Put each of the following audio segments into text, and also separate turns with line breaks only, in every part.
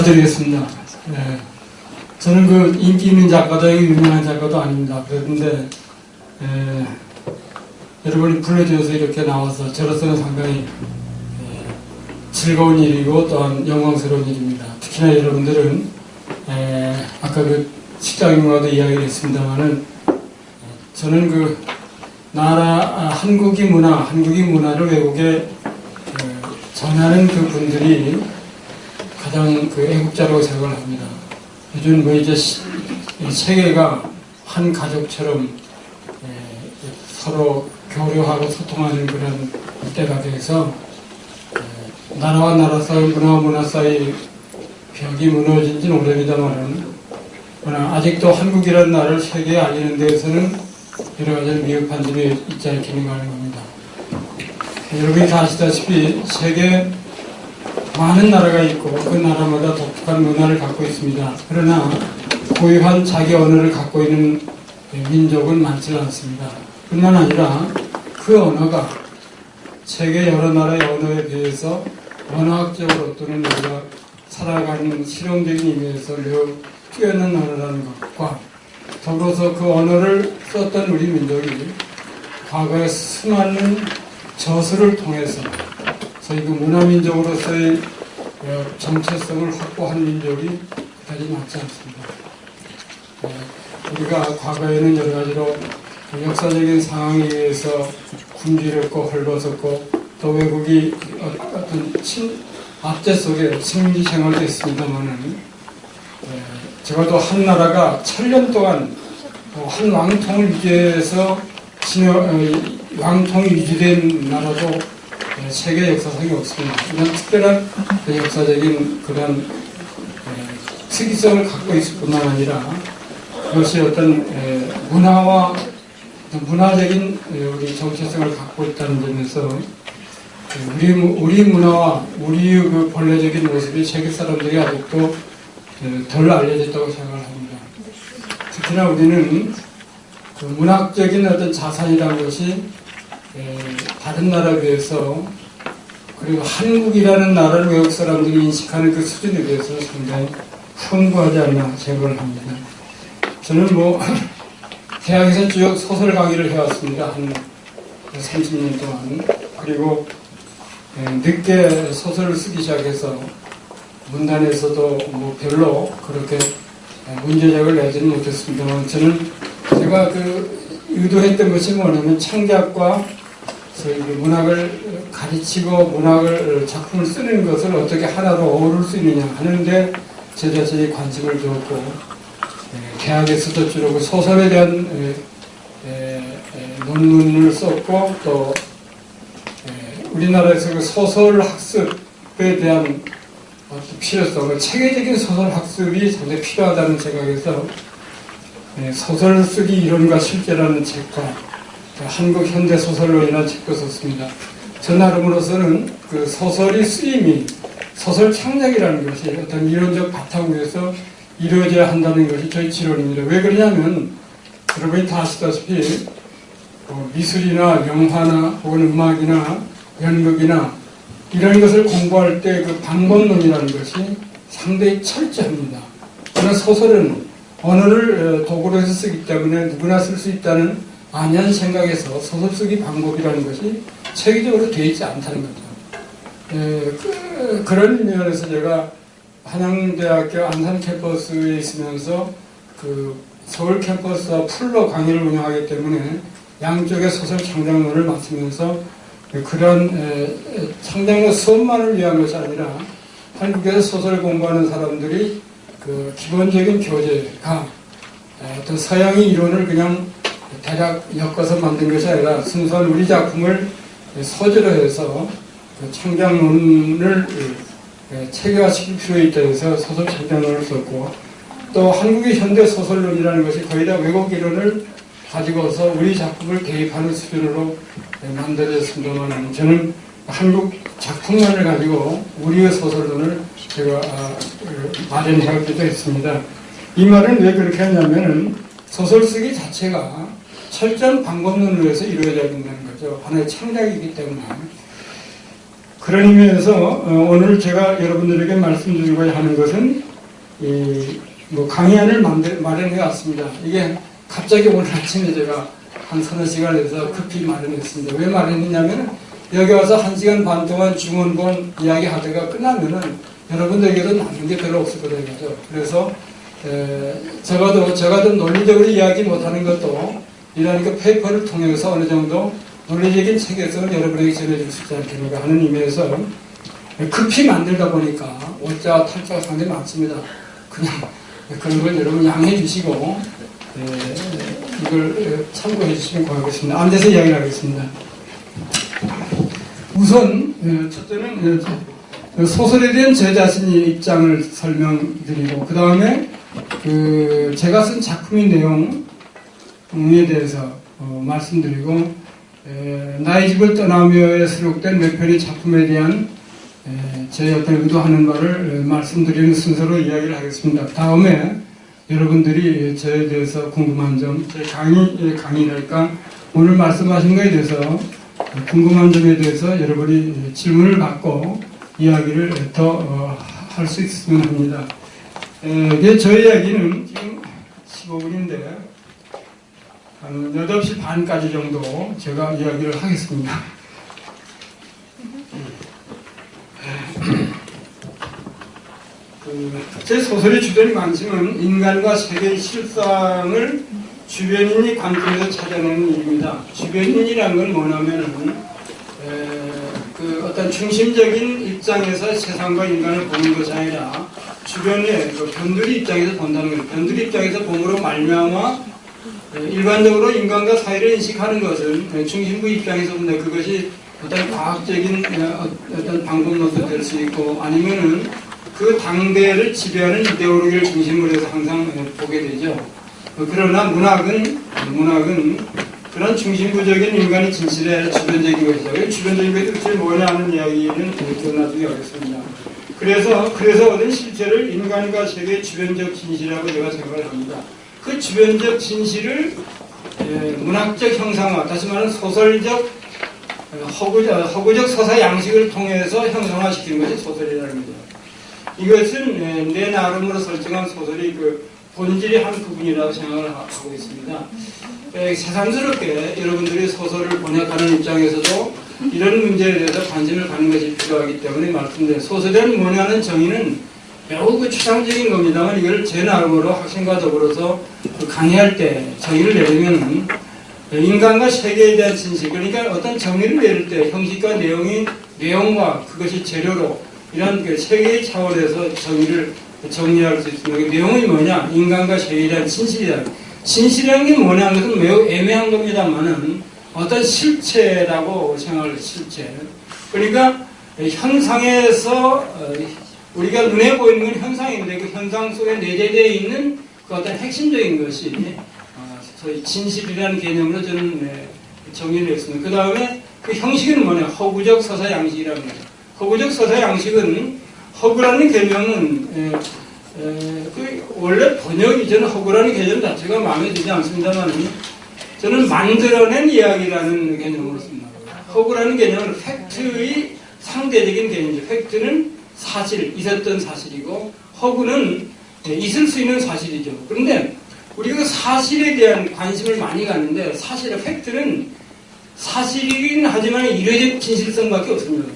드리겠습니다. 네. 저는 그 인기 있는 작가도 유명한 작가도 아닙니다. 그런데 여러분이 불러주셔서 이렇게 나와서 저로서는 상당히 즐거운 일이고 또한 영광스러운 일입니다. 특히나 여러분들은 아까 그 식장님과도 이야기를 했습니다만은 저는 그 한국의 문화를 외국에 전하는 그 분들이 가장 그 애국자라고 생각을 합니다. 요즘 뭐 이제 세계가 한 가족처럼 서로 교류하고 소통하는 그런 때가 돼서 나라와 나라 사이, 문화와 문화 사이 벽이 무너진 지는 오래입니다만은 아직도 한국이라는 나라를 세계에 알리는 데에서는 여러 가지 미흡한 점이 있지 않겠는가 하는 겁니다. 여러분이 다 아시다시피 세계 많은 나라가 있고 그 나라마다 독특한 문화를 갖고 있습니다. 그러나 고유한 자기 언어를 갖고 있는 민족은 많지 않습니다. 뿐만 아니라 그 언어가 세계 여러 나라의 언어에 비해서 언어학적으로 또는 우리가 살아가는 실용적인 의미에서 매우 뛰어난 언어라는 것과 더불어서 그 언어를 썼던 우리 민족이 과거에 수많은 저술을 통해서 저희 그 문화민족으로서의 정체성을 확보한 민족이 그다지 많지 않습니다. 우리가 과거에는 여러 가지로 역사적인 상황에 의해서 굶주렸고 헐벗었고 또 외국이 어떤 압제 속에 식민지 생활도 했습니다만은 적어도 한 나라가 천년 동안 한 왕통을 유지해서 왕통이 유지된 나라도 세계 역사상이 없습니다. 이런 특별한 역사적인 그런 특이성을 갖고 있을 뿐만 아니라 그것이 어떤 문화와 문화적인 우리 정체성을 갖고 있다는 점에서 우리 문화와 우리의 그 본래적인 모습이 세계 사람들이 아직도 덜 알려졌다고 생각을 합니다. 특히나 우리는 그 문학적인 어떤 자산이라는 것이 다른 나라에 비해서 그리고 한국이라는 나라를 외국 사람들이 인식하는 그 수준에 비해서 상당히 풍부하지 않나 생각을 합니다. 저는 뭐 대학에서 쭉 소설 강의를 해왔습니다. 한 30년 동안. 그리고 늦게 소설을 쓰기 시작해서 문단에서도 뭐 별로 그렇게 문제작을 내지는 못했습니다만 저는 제가 그 의도했던 것이 뭐냐면 창작과 저희 문학을 가르치고 문학을 작품을 쓰는 것을 어떻게 하나로 어우를 수 있느냐 하는데 제 자신이 관심을 주었고 대학에서도 주로 그 소설에 대한 논문을 썼고 또 우리나라에서 그 소설 학습에 대한 필요성, 체계적인 소설 학습이 상당히 필요하다는 생각에서 소설 쓰기 이론과 실제라는 책과 한국 현대 소설론이라는 책도 썼습니다. 저 나름으로서는 그 소설의 쓰임이 소설 창작이라는 것이 어떤 이론적 바탕 위에서 이루어져야 한다는 것이 저희 지론입니다. 왜 그러냐면 여러분이 다 아시다시피 미술이나 영화나 혹은 음악이나 연극이나 이런 것을 공부할 때 그 방법론이라는 것이 상당히 철저합니다. 그러나 소설은 언어를 도구로 해서 쓰기 때문에 누구나 쓸 수 있다는 안이한 생각에서 소설 쓰기 방법이라는 것이 체계적으로 되어 있지 않다는 거죠. 그런 면에서 제가 한양대학교 안산 캠퍼스에 있으면서 그 서울 캠퍼스와 풀로 강의를 운영하기 때문에 양쪽의 소설 창작론을 맡으면서 그런 창작론 수업만을 위한 것이 아니라 한국에서 소설 공부하는 사람들이 그 기본적인 교재가 어떤 서양의 이론을 그냥 대략 엮어서 만든 것이 아니라 순수한 우리 작품을 소재로 해서 그 창작론을 체계화시킬 필요가 있다 해서 소설 창작론을 썼고 또 한국의 현대 소설론이라는 것이 거의 다 외국 이론을 가지고서 우리 작품을 대입하는 수준으로 만들어졌습니다만 저는 한국 작품만을 가지고 우리의 소설론을 제가 마련해오기도 했습니다. 이 말은 왜 그렇게 하냐면은 소설 쓰기 자체가 철저한 방법론으로 해서 이루어져야 된다는 거죠. 하나의 창작이기 때문에. 그런 의미에서 오늘 제가 여러분들에게 말씀드리고자 하는 것은 뭐 강의안을 마련해 왔습니다. 이게 갑자기 오늘 아침에 제가 한 서너 시간에서 급히 마련했습니다. 왜 마련했냐면 여기 와서 1시간 반 동안 중원본 이야기 하다가 끝나면은 여러분들에게도 남는 게 별로 없었거든요. 그래서 제가 좀 논리적으로 이야기 못하는 것도 이런 그 페이퍼를 통해서 어느 정도 논리적인 체계성을 여러분에게 전해줄 수 있지 않겠는가 하는 의미에서 급히 만들다 보니까 오자와 탈자가 상당히 많습니다. 그냥 그런 걸 여러분 양해해 주시고 이걸 참고해 주시면 고맙겠습니다. 앉아서 이야기를 하겠습니다. 우선 첫째는 소설에 대한 제 자신의 입장을 설명드리고 그 다음에 제가 쓴 작품의 내용에 대해서 말씀드리고 나의 집을 떠나며에 수록된 몇 편의 작품에 대한 제 어떤 의도하는 바를 말씀드리는 순서로 이야기를 하겠습니다. 다음에 여러분들이 저에 대해서 궁금한 점, 제 강의랄까 오늘 말씀하신 것에 대해서 궁금한 점에 대해서 여러분이 질문을 받고 이야기를 더 할 수 있으면 합니다. 저 이야기는 지금 15분인데 한 8시 반까지 정도 제가 이야기를 하겠습니다. 제 소설의 주된 관심은 인간과 세계의 실상을 주변인의 관점에서 찾아내는 일입니다. 주변인이라는 건 뭐냐면은 어떤 중심적인 입장에서 세상과 인간을 보는 것이 아니라 주변의 변두리 입장에서 본다는 거예요. 변두리 입장에서 봄으로 말미암아 일반적으로 인간과 사회를 인식하는 것은 중심부 입장에서 본다. 그것이 어떤 과학적인 어떤 방법론도 될 수 있고 아니면은 그 당대를 지배하는 이데올로기를 중심으로 해서 항상 보게 되죠. 그러나 문학은 그런 중심부적인 인간의 진실의 주변적인 것이죠. 주변적인 것이 뭐냐 하는 이야기는 더 나중에 하겠습니다. 그래서 얻은 실체를 인간과 세계의 주변적 진실이라고 제가 생각을 합니다. 그 주변적 진실을 문학적 형상화, 다시 말하는 소설적 허구적 서사 양식을 통해서 형상화시키는 것이 소설이라는 거죠. 이것은 내 나름으로 설정한 소설이 본질의 한 부분이라고 생각을 하고 있습니다. 새삼스럽게 여러분들이 소설을 번역하는 입장에서도 이런 문제에 대해서 관심을 갖는 것이 필요하기 때문에 말씀드려요. 소설이란 뭐냐는 정의는 매우 추상적인 겁니다만 이걸 제 나름으로 학생과 더불어서 강의할 때 정의를 내리면 인간과 세계에 대한 진실, 그러니까 어떤 정의를 내릴 때 형식과 내용과 그것이 재료로 이런 세계의 차원에서 정리할 수 있습니다. 내용이 뭐냐? 인간과 세계에 대한 진실이다. 진실이라는 게 뭐냐는 것은 매우 애매한 겁니다만은 어떤 실체라고 생각을 해요. 실체. 그러니까 현상에서 우리가 눈에 보이는 건 현상인데 그 현상 속에 내재되어 있는 그 어떤 핵심적인 것이 소위 진실이라는 개념으로 저는 정의를 했습니다. 그 다음에 그 형식은 뭐냐? 허구적 서사 양식이라는 거예요. 허구적 서사 양식은 허구라는 개념은 원래 번역이 저는 허구라는 개념 자체가 마음에 들지 않습니다만 저는 만들어낸 이야기라는 개념으로 씁니다. 허구라는 개념은 팩트의 상대적인 개념이죠. 팩트는 사실, 있었던 사실이고 허구는 있을 수 있는 사실이죠. 그런데 우리가 그 사실에 대한 관심을 많이 갖는데 사실은 팩트는 사실이긴 하지만 이례적 진실성밖에 없습니다.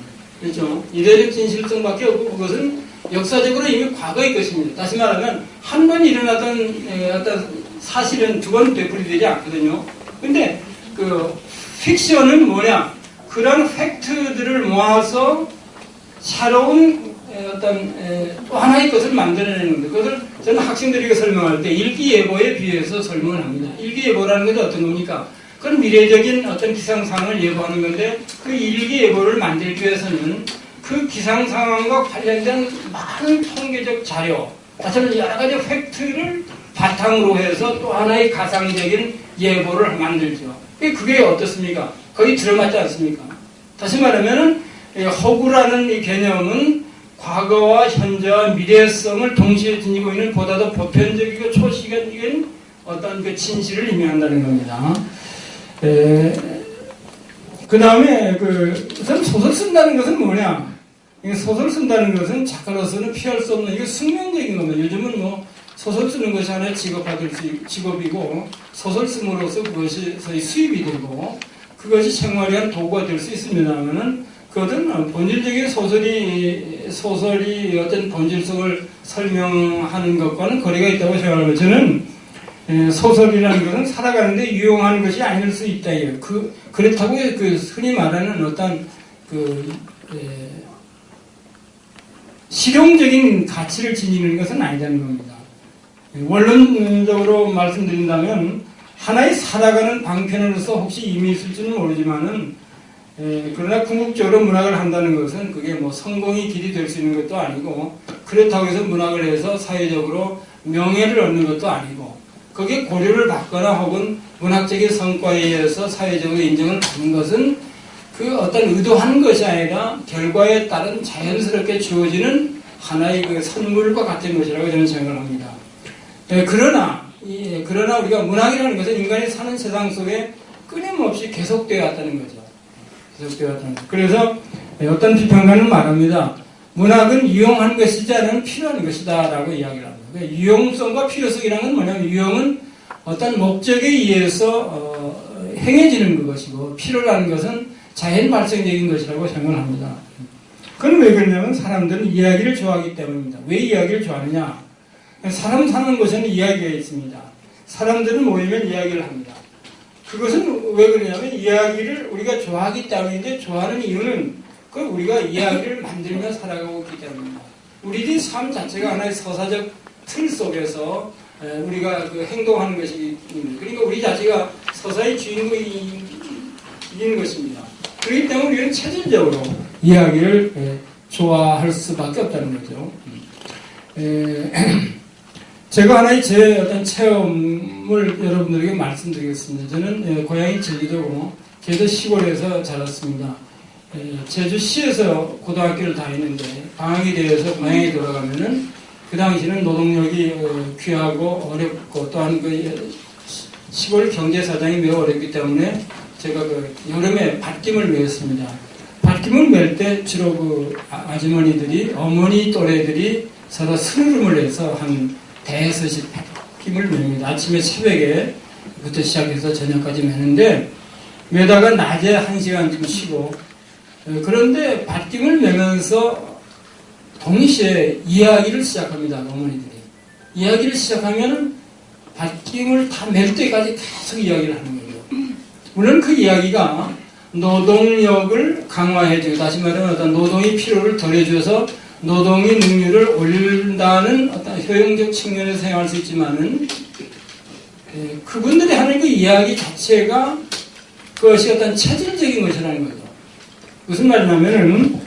그렇죠? 이례적 진실성밖에 없고 그것은 역사적으로 이미 과거의 것입니다. 다시 말하면 한 번 일어나던 어떤 사실은 두 번 되풀이되지 않거든요. 근데 그 픽션은 뭐냐? 그런 팩트들을 모아서 새로운 어떤 또 하나의 것을 만들어내는 것. 그것을 저는 학생들에게 설명할 때 일기예보에 비해서 설명을 합니다. 일기예보라는 것은 어떤 겁니까? 그건 미래적인 어떤 기상상황을 예보하는 건데 그 일기예보를 만들기 위해서는 그 기상상황과 관련된 많은 통계적 자료, 다시 말해 여러 가지 팩트를 바탕으로 해서 또 하나의 가상적인 예보를 만들죠. 그게 어떻습니까? 거의 들어맞지 않습니까? 다시 말하면 허구라는 이 개념은 과거와 현재와 미래성을 동시에 지니고 있는 보다도 보편적이고 초시간적인 어떤 그 진실을 의미한다는 겁니다. 그 다음에 소설 쓴다는 것은 뭐냐? 소설 쓴다는 것은 작가로서는 피할 수 없는 이거 숙명적인 겁니다. 요즘은 뭐 소설 쓰는 것이 하나의 직업이고 소설 쓰므로써 그것이 수입이 되고 그것이 생활의 한 도구가 될 수 있습니다만은 그것은 본질적인 소설이 어떤 본질성을 설명하는 것과는 거리가 있다고 생각합니다. 저는 소설이라는 것은 살아가는데 유용한 것이 아닐 수 있다. 그렇다고 흔히 말하는 어떤 실용적인 가치를 지니는 것은 아니라는 겁니다. 원론적으로 말씀드린다면 하나의 살아가는 방편으로서 혹시 이미 있을지는 모르지만은 그러나 궁극적으로 문학을 한다는 것은 그게 뭐 성공이 길이 될 수 있는 것도 아니고 그렇다고 해서 문학을 해서 사회적으로 명예를 얻는 것도 아니고 거기에 고려를 받거나 혹은 문학적인 성과에 의해서 사회적으로 인정을 받는 것은 그 어떤 의도한 것이 아니라 결과에 따른 자연스럽게 주어지는 하나의 그 선물과 같은 것이라고 저는 생각을 합니다. 그러나 우리가 문학이라는 것은 인간이 사는 세상 속에 끊임없이 계속되어 왔다는 거죠. 그래서 어떤 비평가는 말합니다. 문학은 유용한 것이지 않은 필요한 것이다 라고 이야기를 합니다. 유용성과 필요성이라는 건 뭐냐면 유용은 어떤 목적에 의해서 행해지는 것이고 필요라는 것은 자연 발생적인 것이라고 생각을 합니다. 그건 왜 그러냐면 사람들은 이야기를 좋아하기 때문입니다. 왜 이야기를 좋아하느냐? 사람 사는 곳에는 이야기가 있습니다. 사람들은 모이면 이야기를 합니다. 그것은 왜 그러냐면 이야기를 우리가 좋아하기 때문인데 좋아하는 이유는 그 우리가 이야기를 만들며 살아가고 있기 때문입니다. 우리들의 삶 자체가 하나의 서사적 틀 속에서 우리가 행동하는 것이 그러니까 우리 자체가 서사의 주인공인 것입니다. 그렇기 때문에 우리는 체질적으로 이야기를 좋아할 수밖에 없다는 거죠. 제가 하나의 제 어떤 체험을 여러분들에게 말씀드리겠습니다. 저는 고향이 제주도고 제주 시골에서 자랐습니다. 제주시에서 고등학교를 다니는데 방학이 되어서 고향에 돌아가면은 그 당시는 노동력이 귀하고 어렵고 또한 그 시골 경제 사정이 매우 어렵기 때문에 제가 여름에 밭김을 메웠습니다. 밭김을 멜 때 주로 아주머니들이 어머니 또래들이 서로 스르름을 해서 한 대여섯씩 밭김을 맵니다. 아침에 새벽에부터 시작해서 저녁까지 매는데 매다가 낮에 1시간쯤 쉬고 그런데 밭김을 매면서 동시에 이야기를 시작합니다. 어머니들이. 이야기를 시작하면 밭김을 다 멜 때까지 계속 이야기를 하는 거예요. 물론 그 이야기가 노동력을 강화해주고 다시 말하면 어떤 노동의 필요를 덜해줘서 노동의 능률을 올린다는 어떤 효용적 측면에서 생각할 수 있지만은 그분들이 하는 그 이야기 자체가 그것이 어떤 체질적인 것이라는 거죠. 무슨 말이냐면은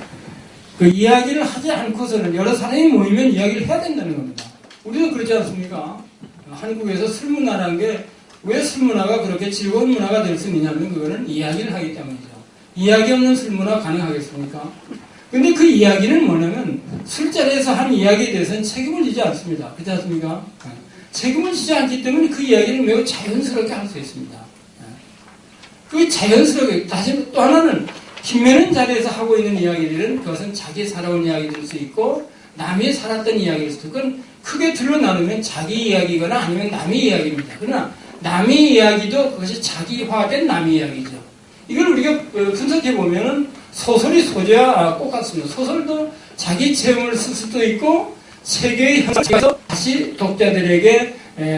그 이야기를 하지 않고서는 여러 사람이 모이면 이야기를 해야 된다는 겁니다. 우리도 그렇지 않습니까? 한국에서 술문화라는 게 왜 술문화가 그렇게 즐거운 문화가 될 수 있냐면 그거는 이야기를 하기 때문이죠. 이야기 없는 술문화 가능하겠습니까? 근데 그 이야기는 뭐냐면 술자리에서 한 이야기에 대해서는 책임을 지지 않습니다. 그렇지 않습니까? 책임을 지지 않기 때문에 그 이야기를 매우 자연스럽게 할 수 있습니다. 그 자연스럽게 다시 또 하나는 힘매는 자리에서 하고 있는 이야기들은 그것은 자기 살아온 이야기일 수 있고 남이 살았던 이야기일 수도 있고 그건 크게 둘로 나누면 자기 이야기거나 아니면 남의 이야기입니다. 그러나 남의 이야기도 그것이 자기화된 남의 이야기죠. 이걸 우리가 분석해보면 소설이 소재와 똑같습니다. 소설도 자기 체험을 쓸 수도 있고 세계의 형상에서 다시 독자들에게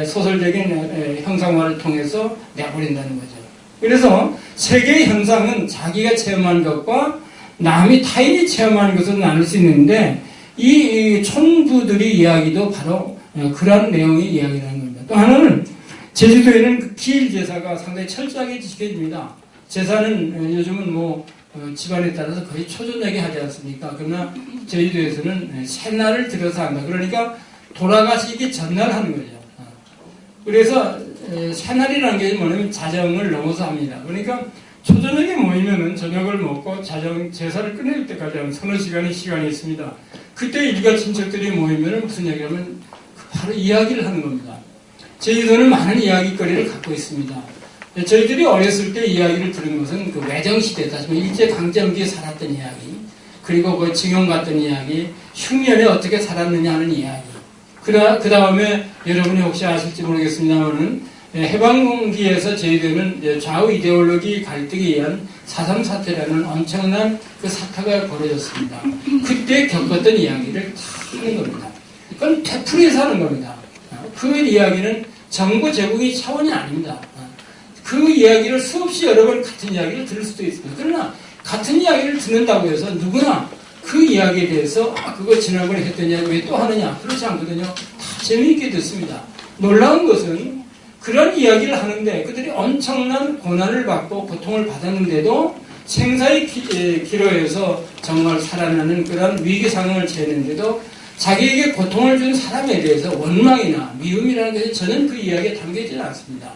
소설적인 형상화를 통해서 내버린다는 거죠. 그래서 세계의 형상은 자기가 체험한 것과 남이 타인이 체험하는 것을 나눌 수 있는데 이 촌부들의 이야기도 바로 그러한 내용의 이야기라는 겁니다. 또 하나는 제주도에는 그 기일 제사가 상당히 철저하게 지켜집니다. 제사는 요즘은 집안에 따라서 거의 초저녁에 하지 않습니까? 그러나 제주도에서는 새날을 들여서 한다. 그러니까 돌아가시기 전날 하는 거죠. 그래서 새날이라는 게 뭐냐면 자정을 넘어서 합니다. 그러니까 초저녁에 모이면은 저녁을 먹고 제사를 끝낼 때까지 한 서너 시간이 있습니다. 그때 일가 친척들이 모이면은 무슨 얘기하면 바로 이야기를 하는 겁니다. 제주도는 많은 이야기거리를 갖고 있습니다. 저희들이 어렸을 때 이야기를 들은 것은 그 외정시대, 다시 말해 일제강점기에 살았던 이야기. 그리고 그 징용 갔던 이야기, 흉년에 어떻게 살았느냐 하는 이야기. 그 다음에 여러분이 혹시 아실지 모르겠습니다만은 해방기에서 저희들은 좌우 이데올로기 갈등에 의한 사상사태라는 엄청난 그 사태가 벌어졌습니다. 그때 겪었던 이야기를 다 하는 겁니다. 그건 되풀이해서 하는 겁니다. 그 이야기는 정부 제국의 차원이 아닙니다. 그 이야기를 수없이 여러 번 같은 이야기를 들을 수도 있습니다. 그러나 같은 이야기를 듣는다고 해서 누구나 그 이야기에 대해서 그거 지난번에 했던 이야기 왜 또 하느냐 그렇지 않거든요. 다 재미있게 듣습니다. 놀라운 것은 그런 이야기를 하는데 그들이 엄청난 고난을 받고 고통을 받았는데도 생사의 기로에서 정말 살아나는 그런 위기 상황을 처했는데도 자기에게 고통을 준 사람에 대해서 원망이나 미움이라는 것이 저는 그 이야기에 담겨있지는 않습니다.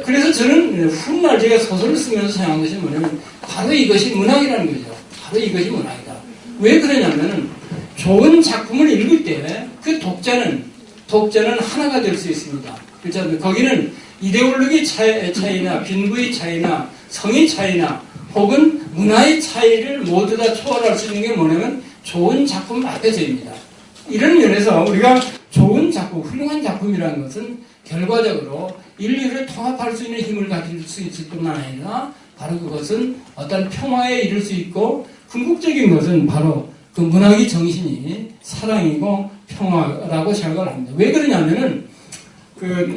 그래서 저는 훗날 제가 소설을 쓰면서 생각한 것이 뭐냐면 바로 이것이 문학이라는 거죠. 바로 이것이 문학이다. 왜 그러냐면 좋은 작품을 읽을 때 그 독자는 하나가 될 수 있습니다. 그렇죠? 거기는 이데올로기 차이나 빈부의 차이나 성의 차이나 혹은 문화의 차이를 모두 다 초월할 수 있는 게 뭐냐면 좋은 작품 앞에서입니다. 이런 면에서 우리가 좋은 작품, 훌륭한 작품이라는 것은 결과적으로 인류를 통합할 수 있는 힘을 가질 수 있을 뿐만 아니라 바로 그것은 어떤 평화에 이를 수 있고 궁극적인 것은 바로 그 문학의 정신이 사랑이고 평화라고 생각을 합니다. 왜 그러냐면은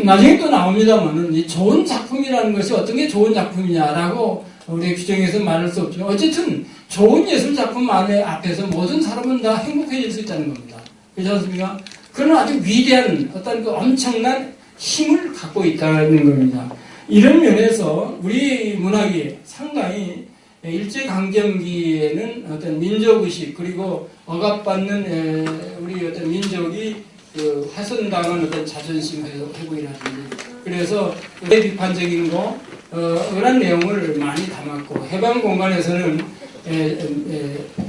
나중에 또 나옵니다만은 이 좋은 작품이라는 것이 어떤 게 좋은 작품이냐라고 우리 규정에서 말할 수 없지만 어쨌든 좋은 예술 작품 앞에서 모든 사람은 다 행복해질 수 있다는 겁니다. 그렇지 않습니까? 그런 아주 위대한 어떤 그 엄청난 힘을 갖고 있다는 겁니다. 이런 면에서 우리 문학이 상당히 일제강점기에는 어떤 민족의식 그리고 억압받는 우리 어떤 민족이 그 훼손당한 어떤 자존심 회복이라든지 그래서 비판적인 거 그런 내용을 많이 담았고 해방 공간에서는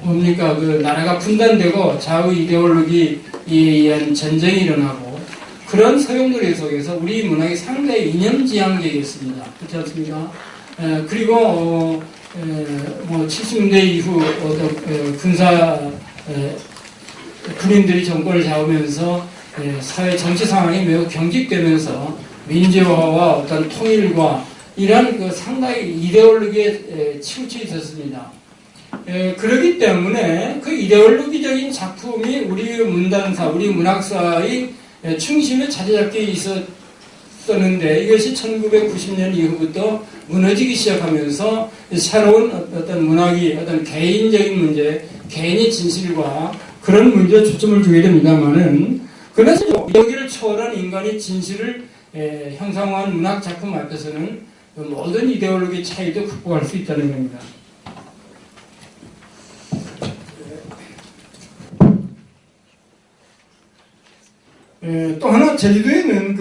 뭡니까 그 나라가 분단되고 좌우 이데올로기에 의한 전쟁이 일어나고 그런 소용돌이 속에서 우리 문학이 상당히 이념지향적이었습니다. 그렇지 않습니까? 그리고 뭐 70년대 이후 군인들이 정권을 잡으면서 사회 정치 상황이 매우 경직되면서 민주화와 어떤 통일과 이러한 그 상당히 이데올로기에 치우쳐 있었습니다. 그렇기 때문에 그 이데올로기적인 작품이 우리 문단사, 우리 문학사의 중심에 자리 잡게 있었는데 이것이 1990년 이후부터 무너지기 시작하면서 새로운 어떤 문학이 어떤 개인적인 문제, 개인의 진실과 그런 문제에 초점을 두게 됩니다만은 그래서 여기를 초월한 인간의 진실을 형상화한 문학 작품 앞에서는 모든 이데올로기 차이도 극복할 수 있다는 겁니다. 또 하나 제주도에는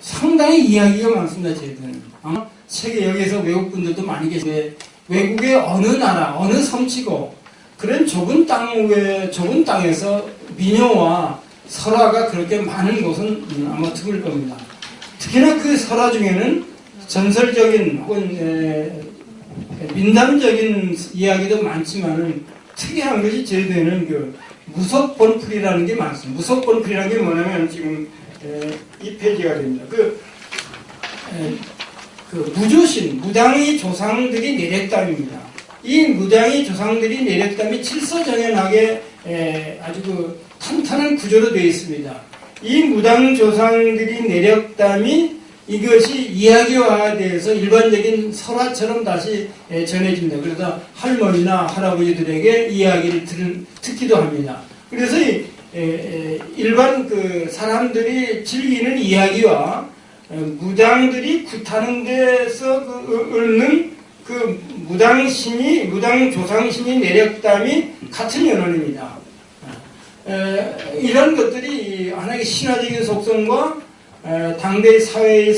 상당히 이야기가 많습니다. 제주도는 아마 세계 여기에서 외국 분들도 많이 계신데 외국의 어느 나라, 어느 섬치고 그런 좁은 땅에서 민요와 설화가 그렇게 많은 곳은 아마 드물 겁니다. 특히나 그 설화 중에는 전설적인 혹은 민담적인 이야기도 많지만은 특이한 것이 제주도에는 그 무속본풀이라는 게 많습니다. 무속본풀이라는 게 뭐냐면 지금 이 페이지가 됩니다. 그 무조신, 무당의 조상들이 내렸담입니다. 이 무당의 조상들이 내렸담이 칠서정연하게 아주 그 탄탄한 구조로 되어 있습니다. 이 무당 조상들이 내렸담이 이것이 이야기화돼서 일반적인 설화처럼 다시 전해집니다. 그래서 할머니나 할아버지들에게 이야기를 듣기도 합니다. 그래서 일반 그 사람들이 즐기는 이야기와 무당들이 굿하는 데서 읊는 그 무당 조상신이 내렸담이 같은 연원입니다. 이런 것들이 하나의 신화적인 속성과 당대의 사회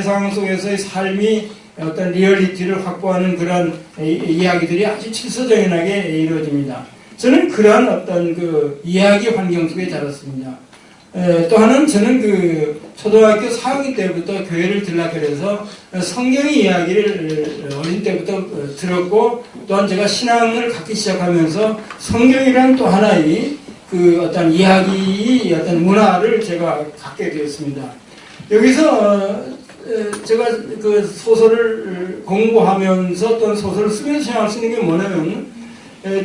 상황 속에서의 삶이 어떤 리얼리티를 확보하는 그런 이야기들이 아주 칠서정연하게 이루어집니다. 저는 그러한 어떤 그 이야기 환경 속에 자랐습니다. 또 하나는 저는 그 초등학교 4학년 때부터 교회를 들락을 해서 성경 이야기를 어린 때부터 들었고, 또한 제가 신앙을 갖기 시작하면서 성경이란 또 하나의 그 어떤 이야기, 어떤 문화를 제가 갖게 되었습니다. 여기서 제가 그 소설을 공부하면서 또는 소설을 쓰면서 생각할 수 있는 게 뭐냐면,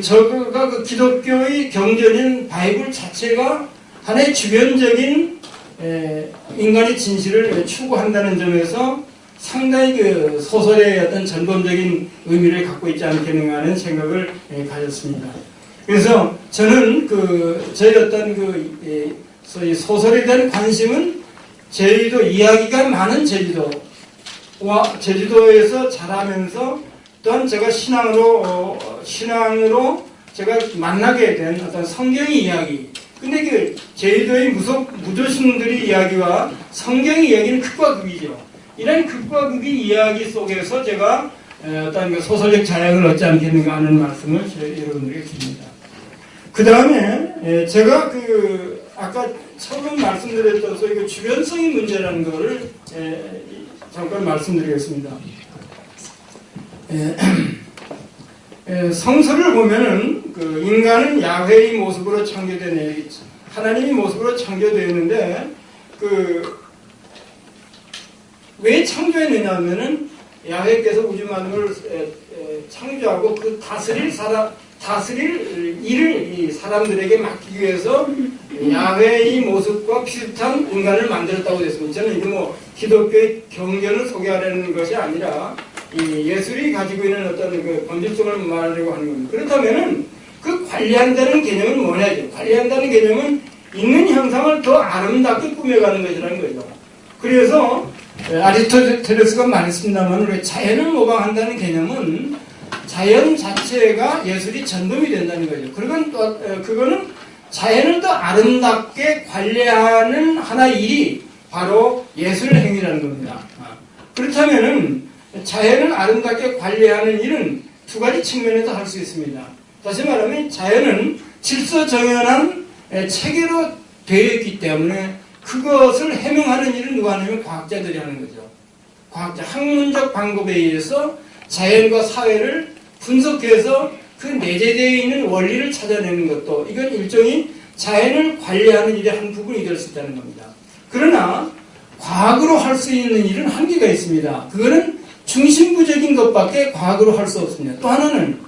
저가 그 기독교의 경전인 바이블 자체가 하나의 주변적인 인간의 진실을 추구한다는 점에서 상당히 그 소설의 어떤 전범적인 의미를 갖고 있지 않겠는가 하는 생각을 가졌습니다. 그래서 저는 저희 어떤 소위 소설에 대한 관심은 제주도 이야기가 많은 제주도에서 자라면서 또한 제가 신앙으로 제가 만나게 된 어떤 성경의 이야기. 근데 그 제주도의 무도신들의 이야기와 성경의 이야기는 극과 극이죠. 이런 극과 극의 이야기 속에서 제가 어떤 소설적 자양을 얻지 않겠는가 하는 말씀을 여러분들에게 드립니다. 그 다음에 제가 아까 처음 말씀드렸던 소위 그 주변성의 문제라는 것을 잠깐 말씀드리겠습니다. 성서를 보면은 그 인간은 야훼의 모습으로 창조된 하나님의 모습으로 창조되었는데 왜 창조했느냐 하면은 야훼께서 우주 만물을 창조하고 그 다스릴 일을 이 사람들에게 맡기기 위해서 야훼의 모습과 비슷한 인간을 만들었다고 됐습니다. 저는 이게 뭐 기독교의 경전을 소개하려는 것이 아니라 이 예술이 가지고 있는 어떤 그 본질성을 말하려고 하는 겁니다. 그렇다면은 그 관리한다는 개념은 뭐냐죠? 관리한다는 개념은 있는 형상을 더 아름답게 꾸며가는 것이라는 거죠. 그래서 아리스토텔레스가 말했습니다만 우리 자연을 모방한다는 개념은 자연 자체가 예술이 전범이 된다는 거죠. 그거는 자연을 더 아름답게 관리하는 하나의 일이 바로 예술 행위라는 겁니다. 그렇다면은 자연을 아름답게 관리하는 일은 두 가지 측면에서 할 수 있습니다. 다시 말하면 자연은 질서정연한 체계로 되어 있기 때문에 그것을 해명하는 일은 누가 하냐면 과학자들이 하는 거죠. 학문적 방법에 의해서 자연과 사회를 분석해서 그 내재되어 있는 원리를 찾아내는 것도 이건 일종의 자연을 관리하는 일의 한 부분이 될 수 있다는 겁니다. 그러나 과학으로 할 수 있는 일은 한계가 있습니다. 그거는 중심부적인 것밖에 과학으로 할 수 없습니다. 또 하나는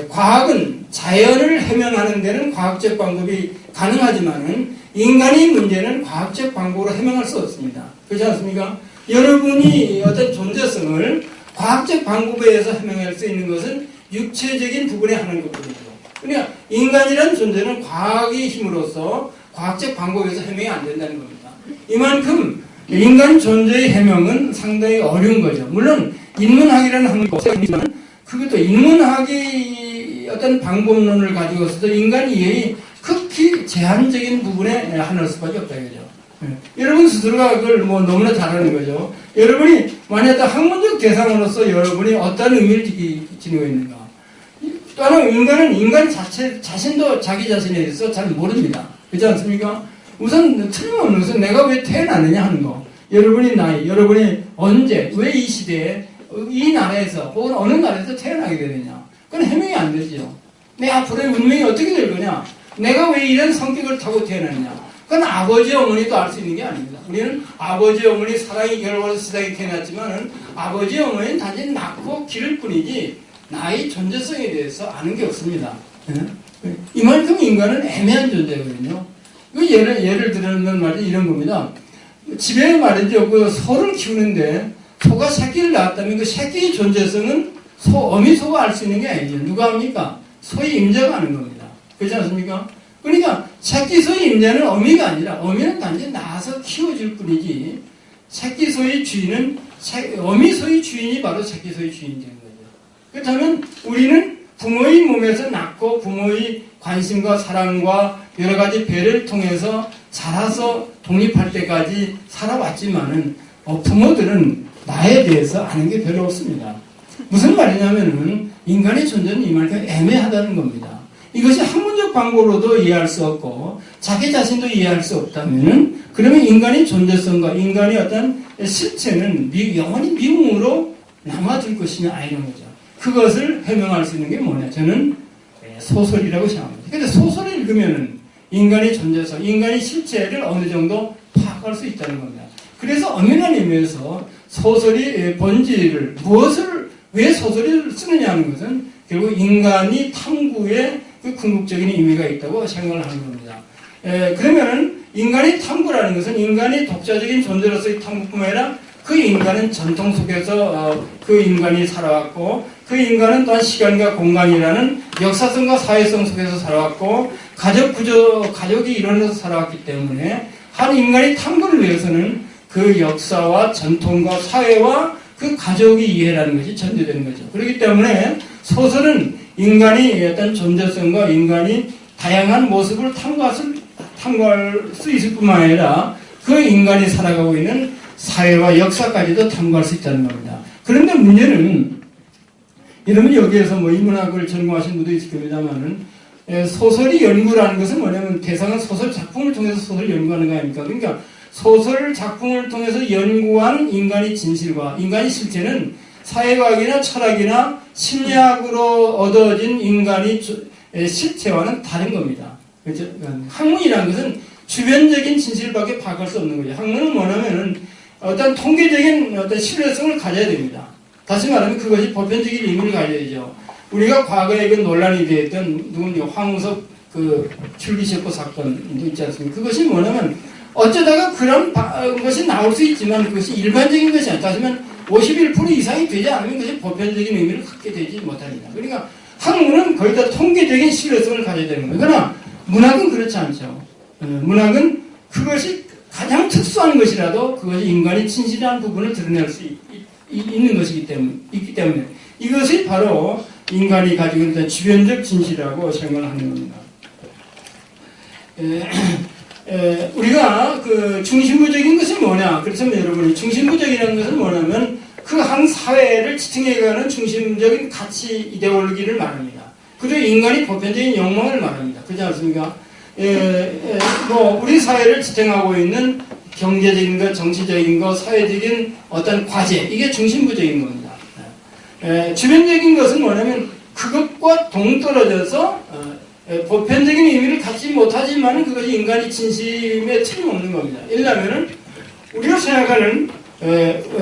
과학은 자연을 해명하는 데는 과학적 방법이 가능하지만은 인간의 문제는 과학적 방법으로 해명할 수 없습니다. 그렇지 않습니까? 여러분이 어떤 존재성을 과학적 방법에 의해서 해명할 수 있는 것은 육체적인 부분에 하는 것뿐이죠. 그러니까 인간이라는 존재는 과학의 힘으로써 과학적 방법에서 해명이 안 된다는 겁니다. 이만큼 인간 존재의 해명은 상당히 어려운 거죠. 물론 인문학이라는 학문이 있지만 그것도 인문학의 어떤 방법론을 가지고서도 인간 이해의 극히 제한적인 부분에 한할 수밖에 없다 이거죠. 여러분 스스로가 그걸 뭐 너무나 잘하는 거죠. 여러분이 만약 학문적 대상으로서 여러분이 어떤 의미를 지니고 있는가. 또한 인간은 인간 자신도 자기 자신에 대해서 잘 모릅니다. 그렇지 않습니까? 우선 틀림없는 것은 내가 왜 태어났느냐 하는 거. 여러분이 나이, 여러분이 언제, 왜 이 시대에, 이 나라에서, 혹은 어느 나라에서 태어나게 되느냐. 그건 해명이 안 되죠. 내 앞으로의 운명이 어떻게 될 거냐. 내가 왜 이런 성격을 타고 태어났냐. 그건 아버지, 어머니도 알 수 있는 게 아닙니다. 우리는 아버지, 어머니 사랑의 결과로 세상에 태어났지만은 아버지, 어머니는 단지 낳고 기를 뿐이지 나의 존재성에 대해서 아는 게 없습니다. 이만큼 인간은 애매한 존재거든요. 예를 들면 말이죠. 이런 겁니다. 집에 말이죠. 그 소를 키우는데 소가 새끼를 낳았다면 그 새끼의 존재성은 어미 소가 알 수 있는 게 아니죠. 누가 합니까? 소의 임자가 아는 겁니다. 그렇지 않습니까? 그러니까 새끼 소의 임자는 어미가 아니라 어미는 단지 낳아서 키워줄 뿐이지 새끼 소의 주인은 어미 소의 주인이 바로 새끼 소의 주인인 거죠. 그렇다면 우리는 부모의 몸에서 낳고 부모의 관심과 사랑과 여러 가지 배려를 통해서 자라서 독립할 때까지 살아왔지만은 부모들은 나에 대해서 아는 게 별로 없습니다. 무슨 말이냐면은 인간의 존재는 이만큼 애매하다는 겁니다.
이것이 학문적 방법으로도 이해할 수 없고 자기 자신도 이해할 수 없다면 그러면 인간의 존재성과 인간의 어떤 실체는 영원히 미궁으로 남아줄 것이냐 이런 거죠. 그것을 해명할 수 있는 게 뭐냐? 저는 소설이라고 생각합니다. 그런데 소설을 읽으면은 인간의 존재성, 인간의 실체를 어느 정도 파악할 수 있다는 겁니다. 그래서 엄연한 의미에서 소설이 본질을 왜 소설을 쓰느냐 하는 것은 결국 인간이 탐구에 그 궁극적인 의미가 있다고 생각을 하는 겁니다. 그러면은 인간의 탐구라는 것은 인간의 독자적인 존재로서의 탐구뿐만 아니라 그 인간은 전통 속에서 그 인간이 살아왔고 그 인간은 또한 시간과 공간이라는 역사성과 사회성 속에서 살아왔고 가족이 일어나서 살아왔기 때문에 한 인간의 탐구를 위해서는 그 역사와 전통과 사회와 그 가족의 이해라는 것이 전제되는 거죠. 그렇기 때문에 소설은 인간이 어떤 존재성과 인간이 다양한 모습을 탐구할 수 있을 뿐만 아니라 그 인간이 살아가고 있는 사회와 역사까지도 탐구할 수 있다는 겁니다. 그런데 문제는 여러분 여기에서 뭐 인문학을 전공하신 분도 있을 겁니다만은 소설이 연구라는 것은 뭐냐면 대상은 소설 작품을 통해서 소설을 연구하는 거 아닙니까? 그러니까 소설 작품을 통해서 연구한 인간의 진실과 인간의 실체는 사회과학이나 철학이나 심리학으로 얻어진 인간의 실체와는 다른 겁니다. 그렇죠? 학문이라는 것은 주변적인 진실밖에 파악할 수 없는 거죠. 학문은 뭐냐면은 어떤 통계적인 어떤 신뢰성을 가져야 됩니다. 다시 말하면 그것이 보편적인 의미를 가져야 되죠. 우리가 과거에 그 논란이 되었던 누군지 황우석 그 줄기세포 사건도 있지 않습니까? 그것이 뭐냐면 어쩌다가 그런 것이 나올 수 있지만 그것이 일반적인 것이 아니다. 하지만 51% 이상이 되지 않으면 그것이 보편적인 의미를 갖게 되지 못합니다. 그러니까 학문은 거의 다 통계적인 신뢰성을 가져야 되는 거예요. 그러나 문학은 그렇지 않죠. 문학은 그것이 가장 특수한 것이라도 그것이 인간의 진실한 부분을 드러낼 수 있는 것이기 때문에 이것이 바로 인간이 가지고 있는 주변적 진실이라고 생각을 하는 겁니다. 우리가 그 중심부적인 것이 뭐냐? 그래서 여러분이 중심부적이라는 것은 뭐냐면 그 한 사회를 지탱해가는 중심적인 가치 이데올로기를 말합니다. 그리고 인간이 보편적인 욕망을 말합니다. 그렇지 않습니까? 뭐 우리 사회를 지탱하고 있는 경제적인 것, 정치적인 것, 사회적인 어떤 과제 이게 중심부적인 겁니다. 주변적인 것은 뭐냐면 그것과 동떨어져서 보편적인 의미를 갖지 못하지만 그것이 인간의 진심에 틀림없는 겁니다. 예를 들면 우리가 생각하는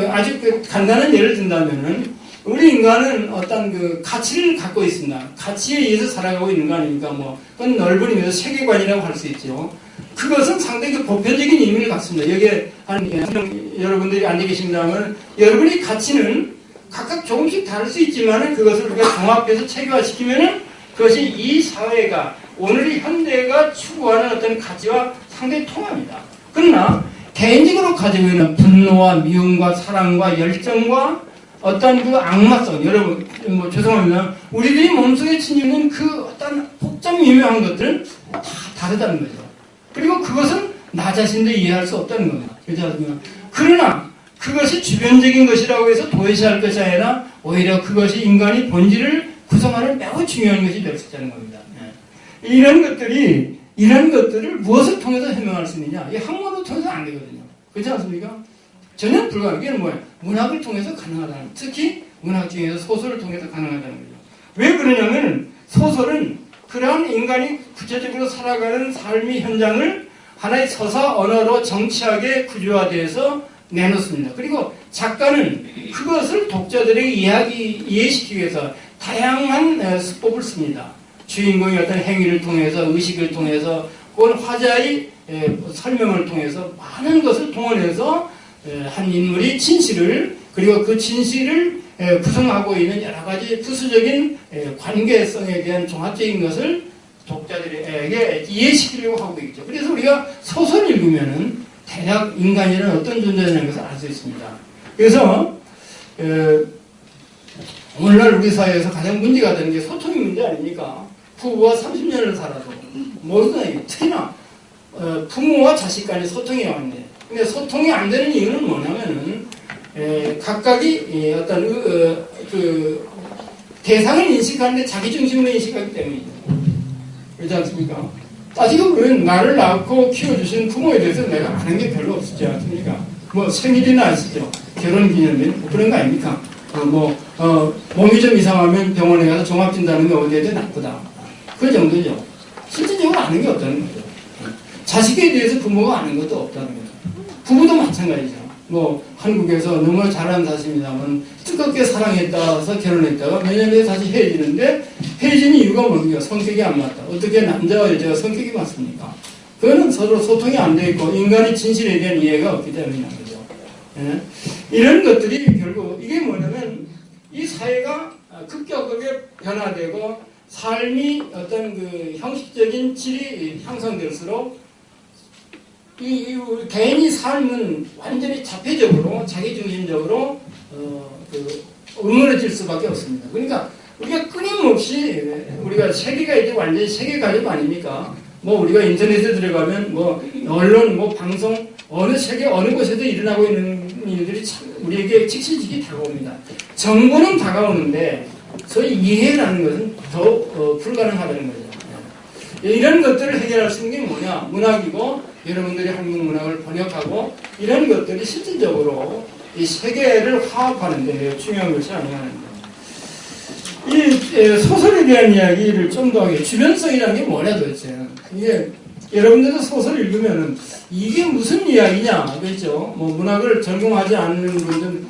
아주 간단한 예를 든다면은 우리 인간은 어떤 그 가치를 갖고 있습니다. 가치에 의해서 살아가고 있는 거 아닙니까? 뭐 그건 넓은 의미에서 세계관이라고 할 수 있죠. 그것은 상당히 그 보편적인 의미를 갖습니다. 여기에 여러분들이 앉아 계신다면 여러분의 가치는 각각 조금씩 다를 수 있지만 그것을 우리가 종합해서 체계화시키면은 그것이 이 사회가 오늘의 현대가 추구하는 어떤 가치와 상당히 통합니다. 그러나 개인적으로 가지고 있는 분노와 미움과 사랑과 열정과 어떤 그 악마성, 여러분 뭐 죄송합니다. 우리들이 몸속에 지니는 그 어떤 복잡 미묘한 것들은 다 다르다는 거죠. 그리고 그것은 나 자신도 이해할 수 없다는 겁니다. 그렇지 않습니까? 그러나 그것이 주변적인 것이라고 해서 도외시할 것이 아니라 오히려 그것이 인간의 본질을 구성하는 매우 중요한 것이 될 수 있다는 겁니다. 이런 것들을 무엇을 통해서 해명할 수 있느냐? 이 학문을 통해서 안 되거든요. 그렇지 않습니까? 전혀 불가능해요. 이게 뭐예요? 문학을 통해서 가능하다는, 특히 문학 중에서 소설을 통해서 가능하다는 거죠. 왜 그러냐면 소설은 그러한 인간이 구체적으로 살아가는 삶의 현장을 하나의 서사 언어로 정치하게 구조화되어서 내놓습니다. 그리고 작가는 그것을 독자들에게 이해시키기 위해서 다양한 수법을 씁니다. 주인공의 어떤 행위를 통해서, 의식을 통해서, 그건 화자의 설명을 통해서 많은 것을 동원해서 한 인물이 진실을, 그리고 그 진실을 구성하고 있는 여러 가지 부수적인 관계성에 대한 종합적인 것을 독자들에게 이해시키려고 하고 있죠. 그래서 우리가 소설을 읽으면은 대략 인간이란 어떤 존재라는 것을 알 수 있습니다. 그래서 오늘날 우리 사회에서 가장 문제가 되는 게 소통의 문제 아닙니까? 부부와 30년을 살아도 모든 특히나 부모와 자식 간의 소통이 왔네. 근데 소통이 안 되는 이유는 뭐냐면은 각각이 어떤 그 대상을 인식하는데 자기 중심으로 인식하기 때문이죠. 그렇지 않습니까? 따지고 보면 나를 낳고 키워주신 부모에 대해서 내가 아는 게 별로 없지 않습니까? 뭐 생일이나 아시죠? 결혼기념일 뭐 그런 거 아닙니까? 몸이 좀 이상하면 병원에 가서 종합진단하면 어디에 나쁘다. 그 정도죠. 실질적으로 아는 게 없다는 거죠. 자식에 대해서 부모가 아는 것도 없다는 거죠. 부부도 마찬가지죠. 뭐 한국에서 너무나 잘하는 사실입니다만 뜨겁게 사랑했다서 결혼했다가 몇 년 후에 다시 헤어지는데 헤어진 이유가 뭡니까? 성격이 안 맞다. 어떻게 남자와 여자가 성격이 맞습니까? 그거는 서로 소통이 안 돼 있고 인간의 진실에 대한 이해가 없기 때문이라는 거죠. 예? 이런 것들이 결국 이게 뭐냐면 이 사회가 급격하게 변화되고 삶이 어떤 그 형식적인 질이 향상될수록 이 개인이 삶은 완전히 자폐적으로 자기중심적으로 응어질 수밖에 없습니다. 그러니까 우리가 끊임없이 우리가 세계가 이제 완전히 세계 가족 아닙니까? 뭐 우리가 인터넷에 들어가면 뭐 언론 뭐 방송 어느 세계 어느 곳에도 일어나고 있는 일들이 참 우리에게 직실직이 다가옵니다. 정보는 다가오는데 소위 이해라는 것은 더 불가능하다는 거죠. 이런 것들을 해결할 수 있는 게 뭐냐? 문학이고 여러분들이 한국 문학을 번역하고 이런 것들이 실질적으로 이 세계를 화합하는 데 중요한 것이 아니냐는 거예요. 이 소설에 대한 이야기를 좀 더 하게 주변성이라는 게 뭐냐 도대체. 이게 여러분들도 소설 읽으면은 이게 무슨 이야기냐 그렇죠? 뭐 문학을 전공하지 않는 분들은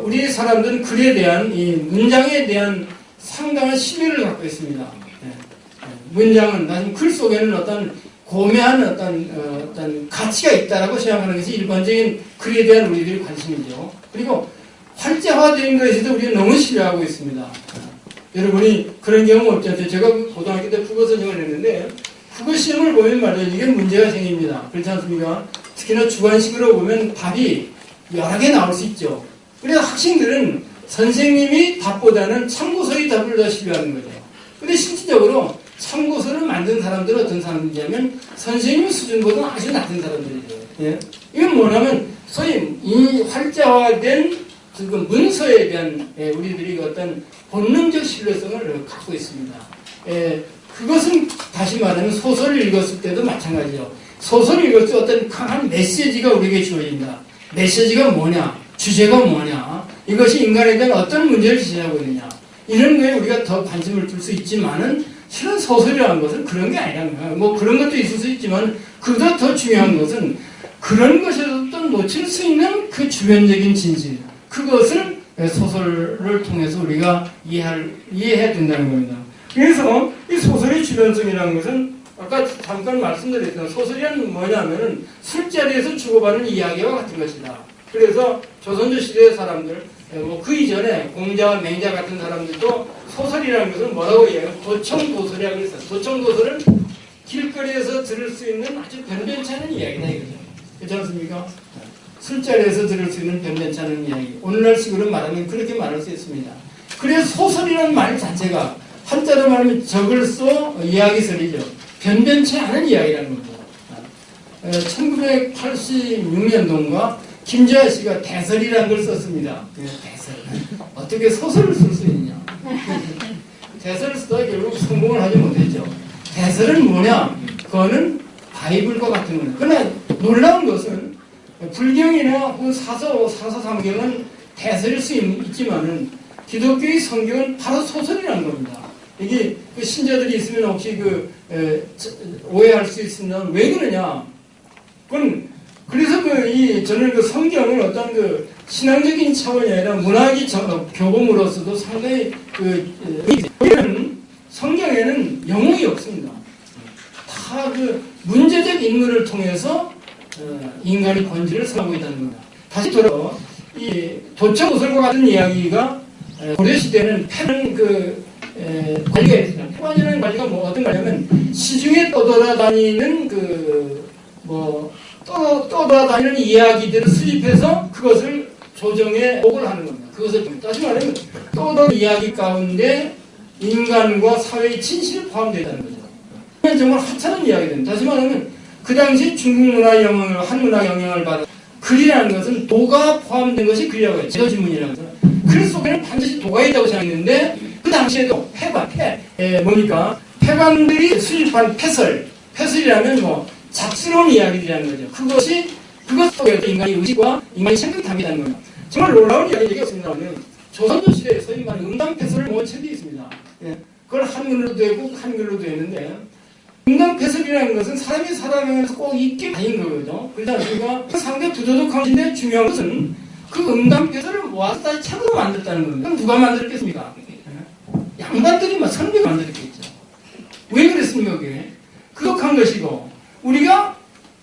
우리 사람들은 글에 대한 이 문장에 대한 상당한 신뢰를 갖고 있습니다. 문장은 나중 글 속에는 어떤 고매한 어떤 가치가 있다라고 생각하는 것이 일반적인 글에 대한 우리들의 관심이죠. 그리고 활자화된 것에도 우리가 너무 신뢰하고 있습니다. 여러분이 그런 경험 없지 않죠? 제가 고등학교 때 국어 선생을 했는데 국어 시험을 보면 말이에요. 이게 문제가 생깁니다. 그렇지 않습니까? 특히나 주관식으로 보면 답이 여러 개 나올 수 있죠. 그래서 학생들은 선생님이 답보다는 참고서의 답을 더 신뢰하는 거죠. 근데 실질적으로 참고서를 만든 사람들은 어떤 사람들이냐면 선생님 수준보다 아주 낮은 사람들이죠. 예? 이건 뭐냐면 소위 이 활자화된 그 문서에 대한 우리들이 어떤 본능적 신뢰성을 갖고 있습니다. 그것은 다시 말하면 소설을 읽었을 때도 마찬가지죠. 소설을 읽을 때 어떤 강한 메시지가 우리에게 주어진다. 메시지가 뭐냐? 주제가 뭐냐? 이것이 인간에 대한 어떤 문제를 지적하고 있느냐? 이런 거에 우리가 더 관심을 둘 수 있지만은 실은 소설이라는 것은 그런 게 아니라는 거야. 뭐 그런 것도 있을 수 있지만 그보다 더 중요한 것은 그런 것에서 또 놓칠 수 있는 그 주변적인 진실. 그것을 소설을 통해서 우리가 이해해야 된다는 겁니다. 그래서 이 소설의 주변성이라는 것은 아까 잠깐 말씀드렸던 소설이란 뭐냐면은 술자리에서 주고받는 이야기와 같은 것이다. 그래서 조선조 시대의 사람들, 뭐 그 이전에 공자와 맹자 같은 사람들도 소설이라는 것은 뭐라고 얘기해요? 도청도설이라고 했어요. 도청도설은 길거리에서 들을 수 있는 아주 변변치 않은 이야기다 이거죠. 그렇지 않습니까? 술자리에서 들을 수 있는 변변치 않은 이야기. 오늘날식으로 말하면 그렇게 말할 수 있습니다. 그래서 소설이라는 말 자체가 한자로 말하면 적을 써 이야기설이죠. 변변치 않은 이야기라는 겁니다. 1986년도인가 김재하 씨가 대설이라는 걸 썼습니다. 대설. 어떻게 소설을 쓸 수 있느냐. 대설을 쓰다가 결국 성공을 하지 못했죠. 대설은 뭐냐? 그거는 바이블과 같은 거예요. 그러나 놀라운 것은 불경이나 사서삼경은 대설일 수 있지만은 기독교의 성경은 바로 소설이라는 겁니다. 이게 그 신자들이 있으면 혹시 오해할 수 있습니다. 왜 그러냐? 그래서 저는 그 성경을 어떤 신앙적인 차원이 아니라 문학의 교범으로서도 상당히 성경에는 영웅이 없습니다. 다 문제적 인물을 통해서 인간의 본질을 설하고 있다는 겁니다. 다시 돌아서 이 도청도설과 같은 이야기가 고려시대는 패는 관리가 있습니다. 패관이라는 관리가 어떤 관리냐면 시중에 떠돌아다니는 떠돌아다니는 이야기들을 수집해서 그것을 조정에 복을 하는 겁니다. 그것을 다시 말하면 떠돌아다니는 이야기 가운데 인간과 사회의 진실이 포함되어 있다는 거죠. 정말 하찮은 이야기입니다. 다시 말하면 그 당시 중국 문화 영향을 한문화 영향을 받은 글이라는 것은 도가 포함된 것이 글이라고 해요. 제도지문이라는 것은 글 속에는 반드시 도가 있다고 생각했는데 그 당시에도 뭡니까? 패관들이 수집한 패설이라면 뭐 잡스러운 이야기들이라는 거죠. 그것 속에서 인간의 의식과 인간의 생각이 담기다는 거예요. 정말 놀라운 이야기였습니다만 조선조 시대에 소위 말하는 음담패설을 못 책이 있습니다. 예. 그걸 한글로도 되고 한글로도 되는데 음담패설이라는 것은 사람이 살아가면서 꼭 있게 아닌 거거든요. 그러다 우리가 상대 부도덕한 것인데 중요한 것은 그 음담패설을 모아서 다시 책으로 만들었다는 겁니다. 그럼 누가 만들었겠습니까? 양반들이 막 선비가 만들었겠죠. 왜 그랬습니까? 그게? 그덕한 것이고 우리가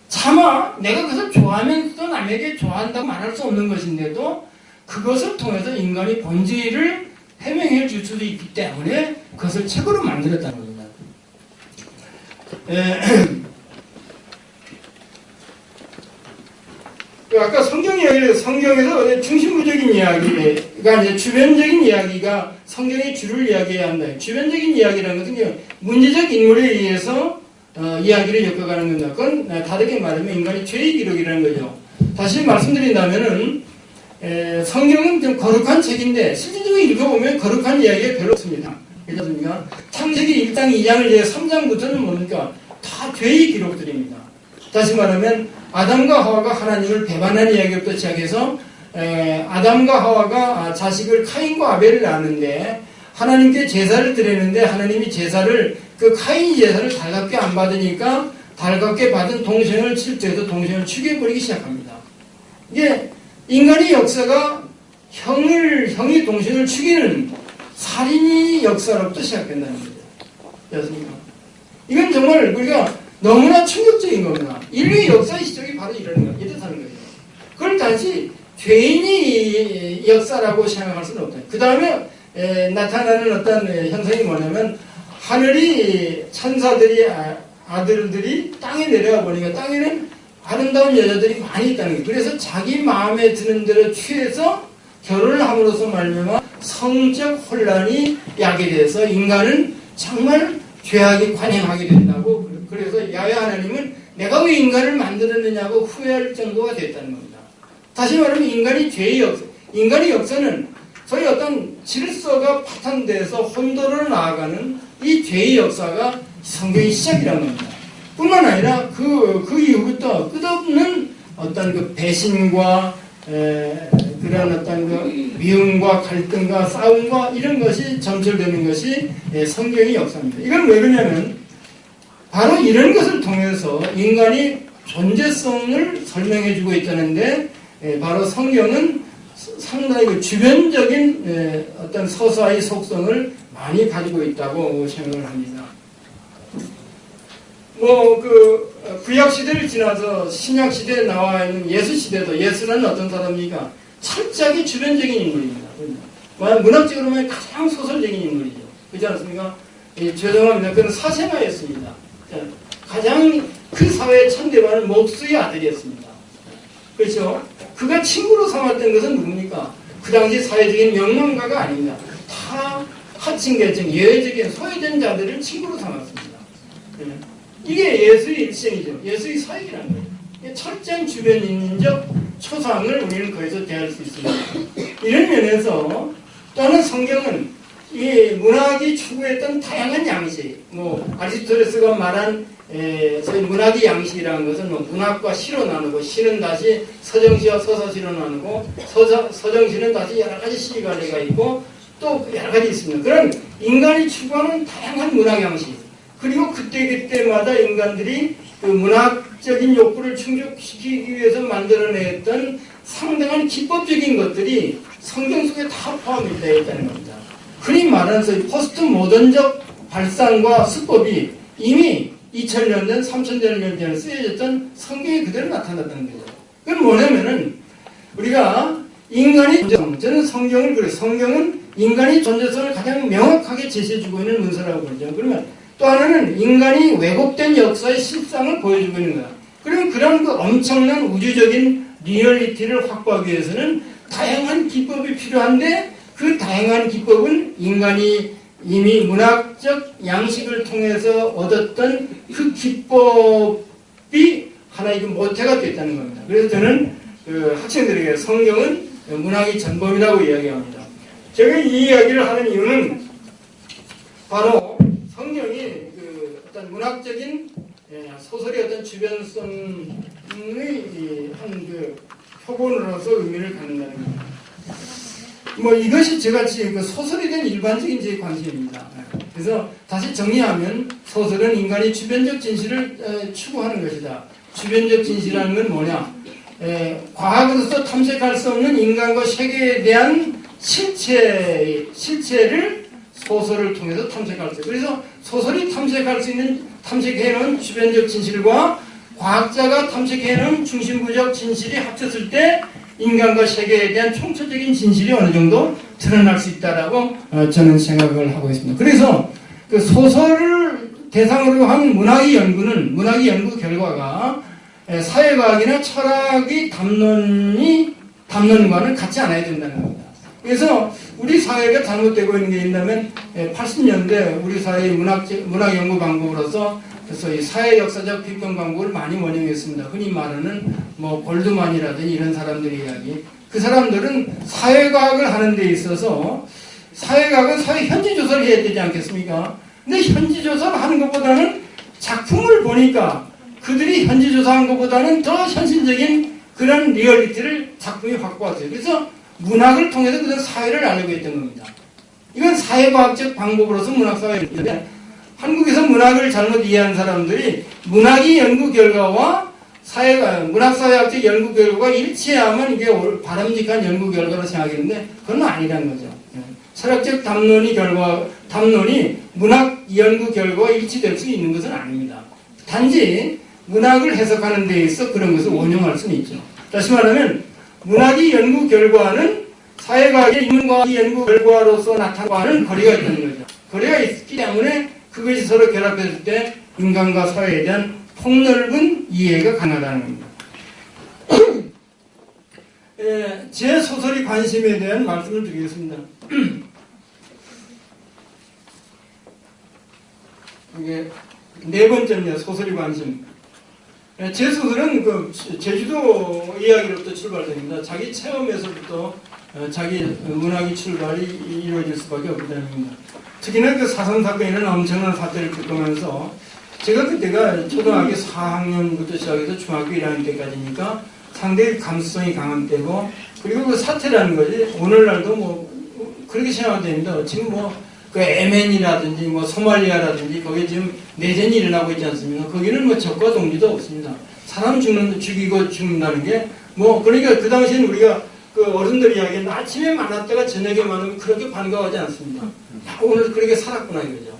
차마 내가 그것을 좋아하면서도 남에게 좋아한다고 말할 수 없는 것인데도 그것을 통해서 인간이 본질을 해명해 줄 수도 있기 때문에 그것을 책으로 만들었다는 겁니다. 아까 성경 이야기를 성경에서 중심부적인 이야기가 이제 주변적인 이야기가 성경의 주를 이야기해야 한다. 주변적인 이야기라는 것은 문제적 인물에 의해서 이야기를 엮어가는 겁니다. 그건 다르게 말하면 인간의 죄의 기록이라는 거죠. 다시 말씀드린다면은 성경은 좀 거룩한 책인데 실질적으로 읽어보면 거룩한 이야기가 별로 없습니다. 그렇습니까? 창세기 1장, 2장을 이제 3장부터는 뭡니까? 다 죄의 기록들입니다. 다시 말하면 아담과 하와가 하나님을 배반한 이야기부터 시작해서 아담과 하와가 자식을 카인과 아벨을 낳았는데 하나님께 제사를 드렸는데 하나님이 그 카인이 제사를 달갑게 안 받으니까 달갑게 받은 동생을 질투해서 동생을 죽여버리기 시작합니다. 이게 인간의 역사가 형이 동생을 죽이는 살인의 역사로부터 시작된다는 거죠. 그렇습니까? 이건 정말 우리가 너무나 충격적인 겁니다. 인류의 역사의 시작이 바로 이러는 거죠. 그걸 단지 죄인의 역사라고 생각할 수는 없다. 그 다음에 나타나는 어떤 현상이 뭐냐면 하늘이 천사들이 아들들이 땅에 내려가 보니까 땅에는 아름다운 여자들이 많이 있다는 거예요. 그래서 자기 마음에 드는 대로 취해서 결혼을 함으로써 말미암아 성적 혼란이 야기돼서 인간은 정말 죄악이 관행하게 된다고. 그래서 야훼 하나님은 내가 왜 인간을 만들었느냐고 후회할 정도가 됐다는 겁니다. 다시 말하면 인간의 역사는 소위 어떤 질서가 파탄돼서 혼돈으로 나아가는 이 죄의 역사가 성경의 시작이라는 겁니다. 뿐만 아니라 그 이후부터 끝없는 어떤 그 배신과 그런 어떤 그 미움과 갈등과 싸움과 이런 것이 점철되는 것이 성경의 역사입니다. 이건 왜 그러냐면 바로 이런 것을 통해서 인간이 존재성을 설명해주고 있다는데 바로 성경은 상당히 그 주변적인 어떤 서사의 속성을 많이 가지고 있다고 생각을 합니다. 구약 시대를 지나서 신약 시대에 나와 있는 예수 시대도 예수는 어떤 사람입니까? 철저하게 주변적인 인물입니다. 문학적으로 보면 가장 소설적인 인물이죠. 그렇지 않습니까? 죄송합니다. 그는 사생아였습니다. 가장 그 사회의 천대만은 목수의 아들이었습니다. 그렇죠? 그가 친구로 삼았던 것은 누굽니까? 그 당시 사회적인 명망가가 아닙니다. 다 하층계층, 예외적인 소외된 자들을 친구로 삼았습니다. 이게 예수의 일생이죠. 예수의 사역이라는 거예요. 철저한 주변인적 초상을 우리는 거기서 대할 수 있습니다. 이런 면에서 또한 성경은 이 문학이 추구했던 다양한 양식, 아리스토텔레스가 말한 소위 문학의 양식이라는 것은 문학과 시로 나누고 시는 다시 서정시와 서사시로 나누고 서정시는 다시 여러 가지 시관리가 있고 또 여러 가지 있습니다. 그런 인간이 추구하는 다양한 문학 양식 그리고 그때마다 인간들이 그 문학적인 욕구를 충족시키기 위해서 만들어냈던 상당한 기법적인 것들이 성경 속에 다 포함이 되어 있다는 겁니다. 흔히 말하는 소위 포스트 모던적 발상과 수법이 이미 2000년 전, 3000년 전에 쓰여졌던 성경에 그대로 나타났다는 거죠. 그건 뭐냐면은 우리가 인간이 저는 성경을 그래요. 성경은 인간의 존재성을 가장 명확하게 제시해주고 있는 문서라고 그러죠. 그러면 또 하나는 인간이 왜곡된 역사의 실상을 보여주고 있는 거야. 그러면 그런 그 엄청난 우주적인 리얼리티를 확보하기 위해서는 다양한 기법이 필요한데 그 다양한 기법은 인간이 이미 문학적 양식을 통해서 얻었던 그 기법이 하나의 그 모태가 됐다는 겁니다. 그래서 저는 그 학생들에게 성경은 문학의 전범이라고 이야기합니다. 제가 이 이야기를 하는 이유는 바로 성경이 문학적인 소설의 어떤 주변성의 한 그 표본으로서 의미를 갖는다는 겁니다. 뭐 이것이 제가 지금 그 소설에 대한 일반적인 제 관심입니다. 그래서 다시 정리하면 소설은 인간이 주변적 진실을 추구하는 것이다. 주변적 진실이라는 건 뭐냐? 과학으로서 탐색할 수 없는 인간과 세계에 대한 실체를 소설을 통해서 탐색할 수 있어요. 그래서 소설이 탐색할 수 있는 탐색해놓은 주변적 진실과 과학자가 탐색해놓은 중심부적 진실이 합쳤을 때 인간과 세계에 대한 총체적인 진실이 어느 정도 드러날 수 있다라고 저는 생각을 하고 있습니다. 그래서 그 소설을 대상으로 한 문학의 연구 결과가 사회과학이나 철학의 담론과는 같지 않아야 된다는 겁니다. 그래서 우리 사회가 잘못되고 있는 게 있다면 80년대 우리 사회의 문학 연구 방법으로서 그래서 이 사회 역사적 비평 방법을 많이 원용했습니다. 흔히 말하는 뭐 골드만이라든지 이런 사람들의 이야기. 그 사람들은 사회과학을 하는 데 있어서 사회과학은 사회 현지 조사를 해야 되지 않겠습니까? 근데 현지 조사를 하는 것보다는 작품을 보니까 그들이 현지 조사한 것보다는 더 현실적인 그런 리얼리티를 작품이 확보하세요. 그래서 문학을 통해서 그들 사회를 알려고 했던 겁니다. 이건 사회과학적 방법으로서 문학사회를 했는데 한국에서 문학을 잘못 이해한 사람들이 문학의 연구 결과와 문학사회학적 연구 결과가 일치하면 이게 바람직한 연구 결과로 생각했는데 그건 아니라는 거죠. 철학적 담론이 문학 연구 결과와 일치될 수 있는 것은 아닙니다. 단지 문학을 해석하는 데 있어 그런 것을 원용할 수는 있죠. 다시 말하면 문학의 연구 결과는 사회과학의 인문과학의 연구 결과로서 나타나는 거리가 있다는 거죠. 거리가 있기 때문에 그것이 서로 결합했을 때 인간과 사회에 대한 폭넓은 이해가 가능하다는 겁니다. 제 소설의 관심에 대한 말씀을 드리겠습니다. 이게 네 번째입니다. 소설의 관심. 제 소설은 그 제주도 이야기로부터 출발됩니다. 자기 체험에서부터 자기 문학의 출발이 이루어질 수밖에 없기 때문입니다. 특히나 그 사선 사건이라는 엄청난 사태를 겪으면서 제가 그때가 초등학교 4학년부터 시작해서 중학교 1학년 때까지니까 상당히 감수성이 강한 때고 그리고 그 사태라는 것이 오늘날도 뭐 그렇게 생각이 됩니다. 지금 뭐 그 예멘이라든지 뭐 소말리아라든지 거기에 지금 내전이 일어나고 있지 않습니까? 거기는 뭐 적과 동지도 없습니다. 사람 죽이고 죽는다는 게 뭐 그러니까 그 당시에는 우리가 그 어른들 이야기는 아침에 만났다가 저녁에 만나면 그렇게 반가워하지 않습니다. 오늘 그렇게 살았구나 이거죠.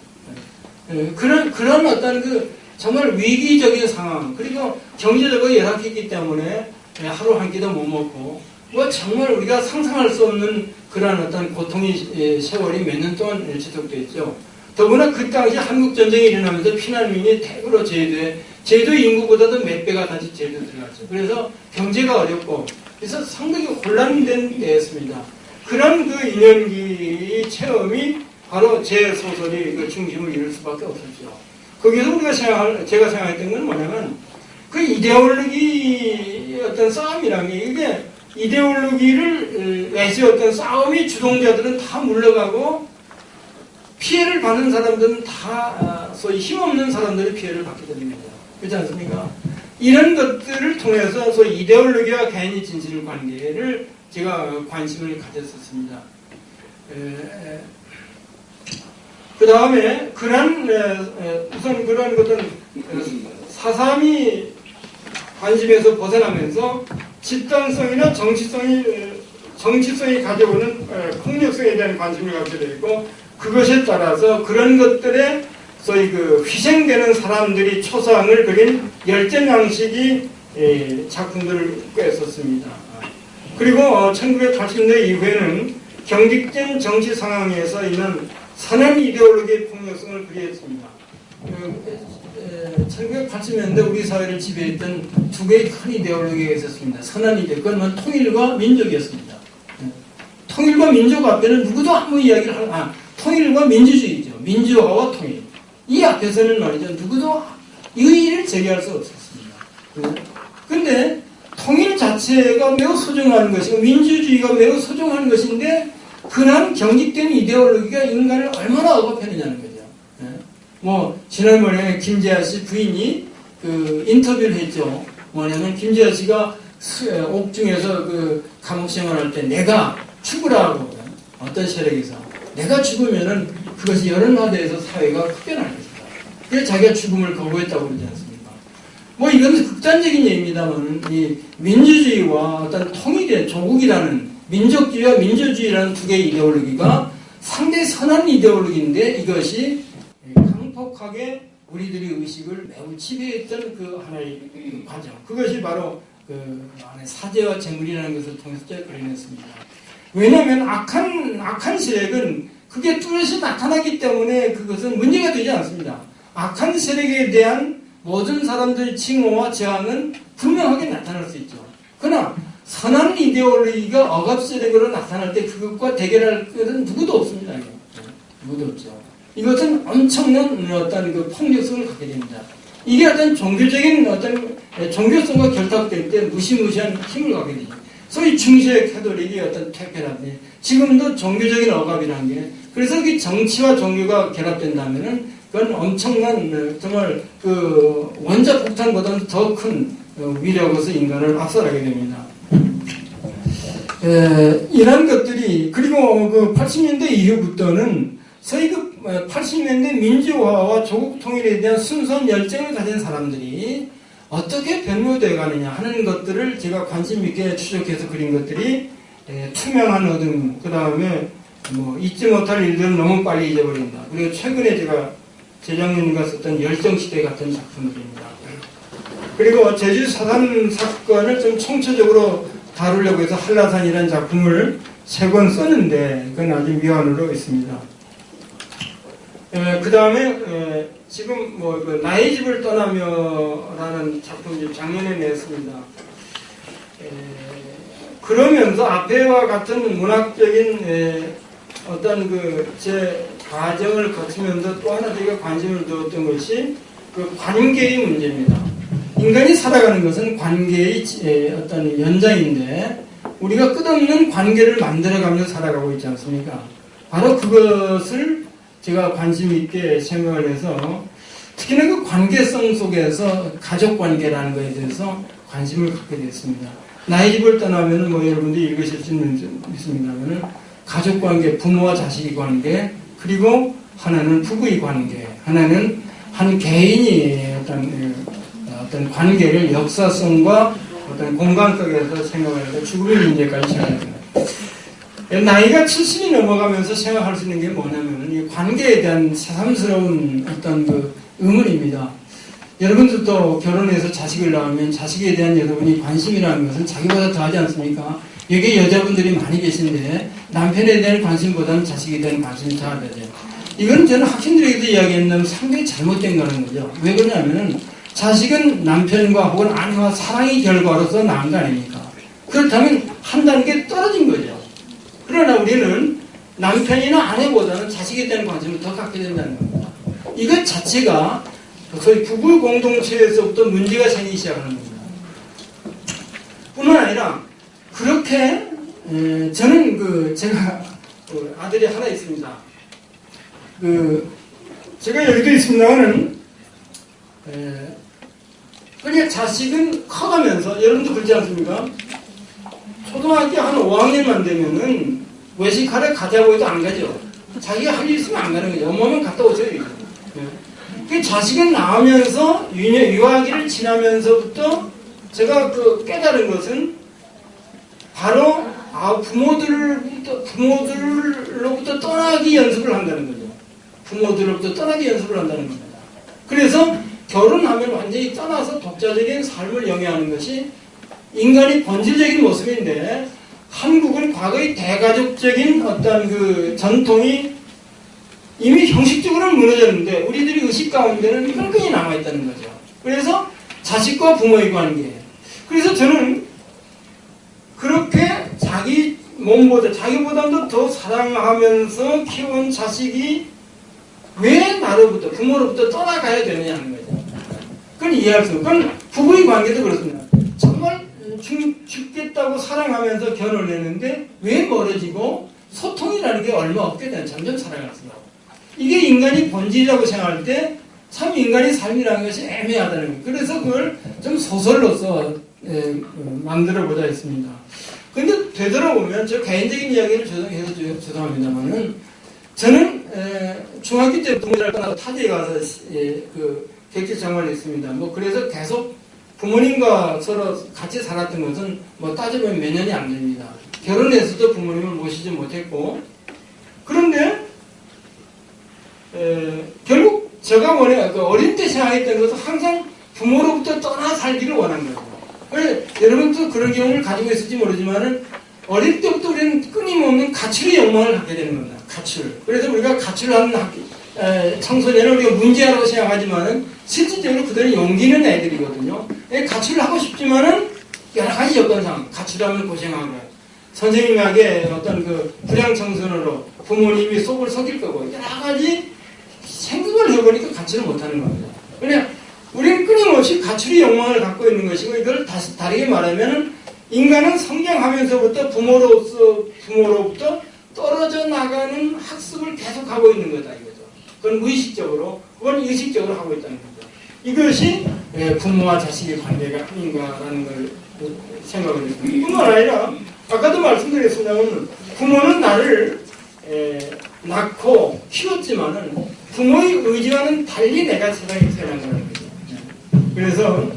그런 어떤 그 정말 위기적인 상황 그리고 경제적으로 열악했기 때문에 하루 한 끼도 못 먹고 뭐 정말 우리가 상상할 수 없는 그런 어떤 고통의 세월이 몇 년 동안 지속됐죠. 더구나 그 당시 한국전쟁이 일어나면서 피난민이 대거로 제주도 인구보다도 몇 배가 다시 제주도 들어갔죠. 그래서 경제가 어렵고 그래서 상당히 혼란된 때였습니다. 그런 그 인연기 체험이 바로 제 소설이 그 중심을 이룰 수밖에 없었죠. 거기서 제가 생각했던 건 뭐냐면 그 이데올로기 어떤 싸움이라는 게 이게 이데올로기를 내지 어떤 싸움이 주동자들은 다 물러가고 피해를 받는 사람들은 다 소위 힘없는 사람들이 피해를 받게 됩니다. 그렇지 않습니까? 이런 것들을 통해서 소위 이데올로기와 개인의 진실 관계를 제가 관심을 가졌었습니다. 그 다음에 우선 그런 것은 4.3이 관심에서 벗어나면서 집단성이나 정치성이 가져오는 폭력성에 대한 관심을 갖게 되고 그것에 따라서 그런 것들에 소위 그 희생되는 사람들이 초상을 그린 열전 양식이 작품들을 꿰었었습니다. 그리고 1980년대 이후에는 경직된 정치 상황에서 있는 선한 이데올로기의 폭력성을 그리했습니다. 1980년대 우리 사회를 지배했던 두 개의 큰 이데올로기가 있었습니다. 선한 이데올로기, 그건 통일과 민족이었습니다. 통일과 민족 앞에는 누구도 아무 이야기를 통일과 민주주의죠. 민주화와 통일. 이 앞에서는 말이죠. 누구도 이의를 제기할 수 없었습니다. 그런데 통일 자체가 매우 소중한 것이고 민주주의가 매우 소중한 것인데 그런 경직된 이데올로기가 인간을 얼마나 억압했느냐는 거죠. 뭐 지난번에 김재하 씨 부인이 그 인터뷰를 했죠. 뭐냐면 김재하 씨가 옥중에서 그 감옥 생활할 때 내가 죽으라고 어떤 세력에서 내가 죽으면은 그것이 여론화돼서 사회가 크게 날 것이다. 그래서 자기가 죽음을 거부했다고 그러지 않습니까? 뭐 이건 극단적인 얘기입니다만 이 민주주의와 어떤 통일의 조국이라는 민족주의와 민주주의라는 두 개의 이데올로기가 상당히 선한 이데올로기인데 이것이 강폭하게 우리들의 의식을 매우 지배했던 그 하나의 과정. 그것이 바로 그 안에 사제와 재물이라는 것을 통해서 그려냈습니다. 왜냐하면 악한 세력은 그게 뚜렷이 나타나기 때문에 그것은 문제가 되지 않습니다. 악한 세력에 대한 모든 사람들의 징후와 저항은 분명하게 나타날 수 있죠. 그러나 선한 이데올로기가 억압 세력으로 나타날 때 그것과 대결할 것은 누구도 없습니다. 누구도 없죠. 이것은 엄청난 어떤 그 폭력성을 갖게 됩니다. 이게 어떤 종교적인 어떤 종교성과 결탁될 때 무시무시한 힘을 갖게 되죠. 소위 중세 캐톨릭이 어떤 퇴폐라든지 지금도 종교적인 억압이라는 게 그래서 그 정치와 종교가 결합된다면은 그건 엄청난 정말 그 원자 폭탄보다는 더 큰 위력으로서 인간을 압살하게 됩니다. 이런 것들이 그리고 그 80년대 이후부터는 소위 그 80년대 민주화와 조국 통일에 대한 순수한 열정을 가진 사람들이 어떻게 변모되어 가느냐 하는 것들을 제가 관심 있게 추적해서 그린 것들이 투명한 어둠, 그 다음에 뭐 잊지 못할 일들은 너무 빨리 잊어버린다. 그리고 최근에 제가 재작년인가 썼던 열정시대 같은 작품들입니다. 그리고 제주 사단 사건을 좀 총체적으로 다루려고 해서 한라산이라는 작품을 3권 썼는데 그건 아직 미완으로 있습니다. 그 다음에 지금 뭐 그 나의 집을 떠나며라는 작품 작년에 냈습니다. 그러면서 앞에와 같은 문학적인 어떤 그 제 과정을 거치면서 또 하나 제가 관심을 두었던 것이 그 관계의 문제입니다. 인간이 살아가는 것은 관계의 어떤 연장인데 우리가 끝없는 관계를 만들어가면서 살아가고 있지 않습니까? 바로 그것을 제가 관심 있게 생각을 해서 특히나 그 관계성 속에서 가족 관계라는 것에 대해서 관심을 갖게 됐습니다. 나의 집을 떠나면 뭐 여러분들이 읽으실 수 있습니다만은 가족 관계, 부모와 자식의 관계, 그리고 하나는 부부의 관계, 하나는 한 개인이 어떤 관계를 역사성과 어떤 공간 속에서 생각을 해서 죽음의 문제까지 생각합니다. 나이가 70이 넘어가면서 생각할 수 있는 게 뭐냐면 이 관계에 대한 새삼스러운 어떤 그 의문입니다. 여러분들도 결혼해서 자식을 낳으면 자식에 대한 여러분이 관심이라는 것은 자기보다 더하지 않습니까? 여기 여자분들이 많이 계신데 남편에 대한 관심보다는 자식에 대한 관심이 더하다죠. 이건 저는 학생들에게도 이야기했는데 상당히 잘못된 거라는 거죠. 왜 그러냐면은 자식은 남편과 혹은 아내와 사랑의 결과로서 낳은 거 아닙니까? 그렇다면 한 단계 떨어진 거죠. 그러나 우리는 남편이나 아내보다는 자식에 대한 관심을 더 갖게 된다는 겁니다. 이것 자체가 소위 부부 공동체에서부터 문제가 생기기 시작하는 겁니다. 뿐만 아니라 그렇게 저는 제가 아들이 하나 있습니다. 제가 여기도 있습니다만은 그러니까 자식은 커가면서 여러분도 그렇지 않습니까? 초등학교 한 5학년만 되면은 외식하러 가자고 해도 안 가죠. 자기가 할 일 있으면 안 가는 거죠. 엄마는 갔다 오세요. 그 자식은 나오면서 유아기를 지나면서부터 제가 깨달은 것은 바로 부모들로부터 떠나기 연습을 한다는 거죠. 부모들로부터 떠나기 연습을 한다는 겁니다. 그래서 결혼하면 완전히 떠나서 독자적인 삶을 영위하는 것이 인간의 본질적인 모습인데 한국은 과거의 대가족적인 어떤 전통이 이미 형식적으로는 무너졌는데 우리들이 의식 가운데는 끈끈이 남아있다는 거죠. 그래서 자식과 부모의 관계. 그래서 저는 그렇게 자기 몸보다 자기보다도 더 사랑하면서 키운 자식이 왜 나로부터 부모로부터 떠나가야 되느냐는 거죠. 그건 이해할 수 없어요. 그건 부부의 관계도 그렇습니다. 정말 죽겠다고 사랑하면서 결혼을 했는데 왜 멀어지고 소통이라는 게 얼마 없게 되는 점점 살아갔어요. 이게 인간이 본질이라고 생각할 때 참 인간의 삶이라는 것이 애매하다는 거예요. 그래서 그걸 좀 소설로서 만들어보자 했습니다. 근데 되돌아보면 저 개인적인 이야기를 해서 죄송합니다만은 저는 중학교 때 부모님을 떠나서 타지에 가서 그 객실 생활을 했습니다. 뭐 그래서 계속 부모님과 서로 같이 살았던 것은 뭐 따져보면 몇 년이 안 됩니다. 결혼해서도 부모님을 모시지 못했고 그런데 결국 제가 어린 때 생각했던 것은 항상 부모로부터 떠나 살기를 원한 거예요. 여러분도 그런 경험을 가지고 있을지 모르지만은 어릴 때부터 우리는 끊임없는 가출의 욕망을 갖게 되는 겁니다. 가출. 그래서 우리가 가출하는 청소년을 우리가 문제라고 생각하지만은 실질적으로 그들은 용기 있는 애들이거든요. 가출을 하고 싶지만은 여러 가지 여건상 가출하면 고생하고 선생님에게 어떤 그 불량 청소년으로 부모님이 속을 썩일 거고 여러 가지 생각을 해보니까 가출을 못하는 겁니다. 그냥 우리는 끊임없이 가출의 욕망을 갖고 있는 것이고 이걸 다시 다르게 말하면 인간은 성장하면서부터 부모로부터 떨어져 나가는 학습을 계속하고 있는 거다 이거죠. 그건 무의식적으로, 그건 의식적으로 하고 있다는 거죠. 이것이 부모와 자식의 관계가 아닌가라는 걸 생각을 했습니다. 뿐만 아니라 아까도 말씀드렸습니다만 부모는 나를 낳고 키웠지만은 부모의 의지와는 달리 내가 세상에 태어난 거죠. 그래서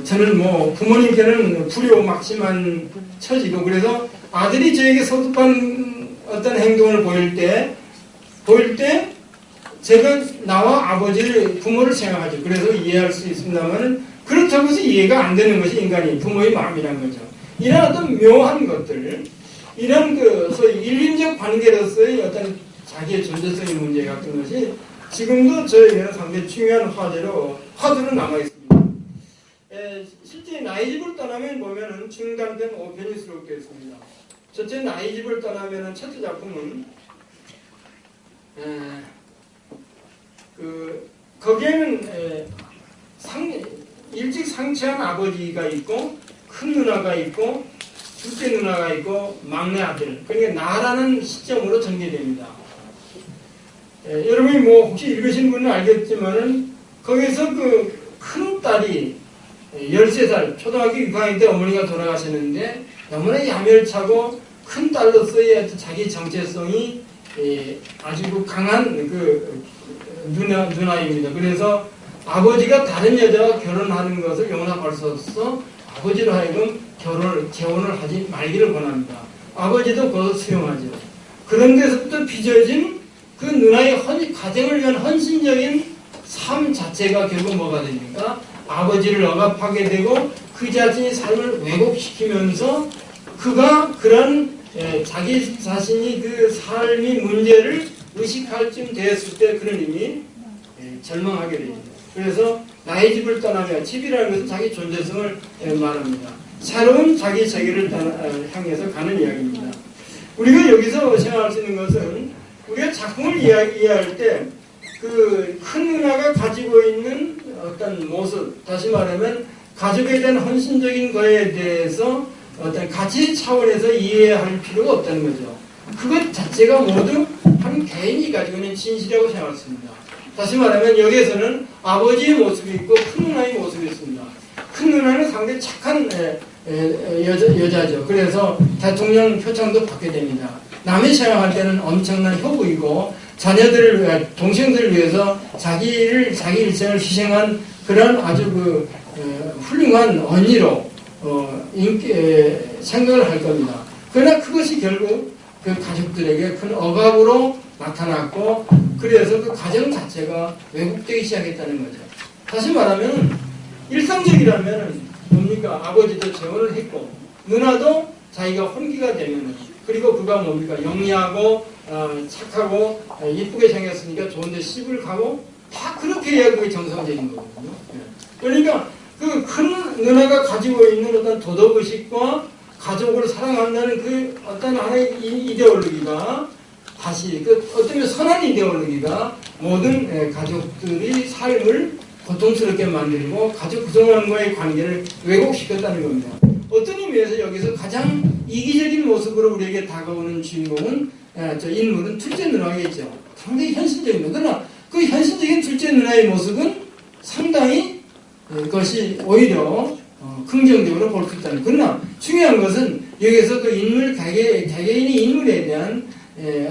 저는 뭐 부모님께는 불효막심한 처지고 그래서 아들이 저에게 서투한 어떤 행동을 보일 때 제가 나와 아버지를 부모를 생각하죠. 그래서 이해할 수 있습니다만 그렇다고 해서 이해가 안 되는 것이 인간이 부모의 마음이란 거죠. 이런 어떤 묘한 것들 이런 그 소위 인륜적 관계로서의 어떤 자기의 존재성의 문제 같은 것이 지금도 저에게는 상당히 중요한 화두로 남아있습니다. 실제 나의 집을 떠나면 보면은 중단된 5편이 수록되어 있습니다. 첫째 나의 집을 떠나면은 첫째 작품은 거기에는 일찍 상처한 아버지가 있고 큰 누나가 있고 둘째 누나가 있고 막내 아들 그러니까 나라는 시점으로 전개됩니다. 여러분이 뭐 혹시 읽으신 분은 알겠지만은 거기서 그 큰 딸이 13살 초등학교 6학년 때 어머니가 돌아가셨는데 너무나 야멸차고 큰 딸로서의 자기 정체성이 아주 강한 그 누나입니다. 그래서 아버지가 다른 여자와 결혼하는 것을 용납할 수 없어 아버지로 하여금 재혼을 하지 말기를 권합니다. 아버지도 그것을 수용하죠. 그런 데서부터 빚어진 그 누나의 가정을 위한 헌신적인 삶 자체가 결국 뭐가 됩니까? 아버지를 억압하게 되고 그 자신의 삶을 왜곡시키면서 그가 그런 자기 자신이 그 삶의 문제를 의식할 쯤 되었을 때 그런 이미 절망하게 됩니다. 그래서 나의 집을 떠나며 집이라는 것은 자기 존재성을 말합니다. 새로운 자기 세계를 향해서 가는 이야기입니다. 우리가 여기서 생각할 수 있는 것은 우리가 작품을 이해할 때 그 큰 누나가 가지고 있는 어떤 모습, 다시 말하면 가족에 대한 헌신적인 거에 대해서 어떤 가치 차원에서 이해할 필요가 없다는 거죠. 그것 자체가 모두 한 개인이 가지고 있는 진실이라고 생각했습니다. 다시 말하면 여기에서는 아버지의 모습이 있고 큰 누나의 모습이 있습니다. 큰 누나는 상당히 착한 여자죠. 그래서 대통령 표창도 받게 됩니다. 남이 생각할 때는 엄청난 효부이고 자녀들을 동생들을 위해서 자기 일생을 희생한 그런 아주 훌륭한 언니로 생각을 할 겁니다. 그러나 그것이 결국 그 가족들에게 큰 억압으로 나타났고 그래서 그 가정 자체가 왜곡되기 시작했다는 거죠. 다시 말하면 일상적이라면 뭡니까? 아버지도 재혼을 했고 누나도 자기가 혼기가 되면 그리고 그가 뭡니까? 영리하고 착하고 이쁘게 생겼으니까 좋은데 시집을 가고 다 그렇게 해야 그게 정상적인 거거든요. 그러니까 그 큰 누나가 가지고 있는 어떤 도덕의식과 가족을 사랑한다는 그 어떤 하나의 이데올로기가 다시 어떤 선한 이데올로기가 모든 가족들의 삶을 고통스럽게 만들고 가족 구성원과의 관계를 왜곡시켰다는 겁니다. 어떤 의미에서 여기서 가장 이기적인 모습으로 우리에게 다가오는 주인공은 저 인물은 둘째 누나겠죠. 상당히 현실적입니다. 그러나 그 현실적인 둘째 누나의 모습은 상당히 그것이 오히려 긍정적으로 볼 수 있다는. 그러나 중요한 것은 여기서 그 인물 개개인의 인물에 대한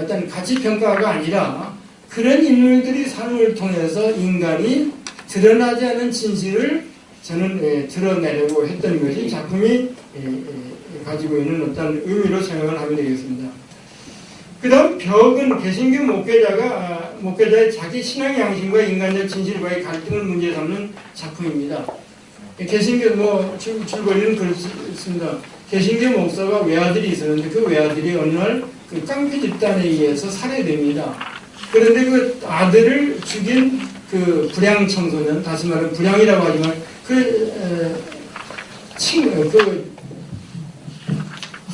어떤 가치 평가가 아니라 그런 인물들이 삶을 통해서 인간이 드러나지 않은 진실을 저는 드러내려고 했던 것이 작품이 가지고 있는 어떤 의미로 생각을 하면 되겠습니다. 그 다음 벽은 개신교 목회자의 자기 신앙 양심과 인간적 진실과의 갈등을 문제 삼는 작품입니다. 개신교 줄거리는 그렇습니다. 개신교 목사가 외아들이 있었는데 그 외아들이 어느 날 그 깡패 집단에 의해서 살해됩니다. 그런데 그 아들을 죽인 그 불량 청소년, 다시 말하면 불량이라고 하지만 그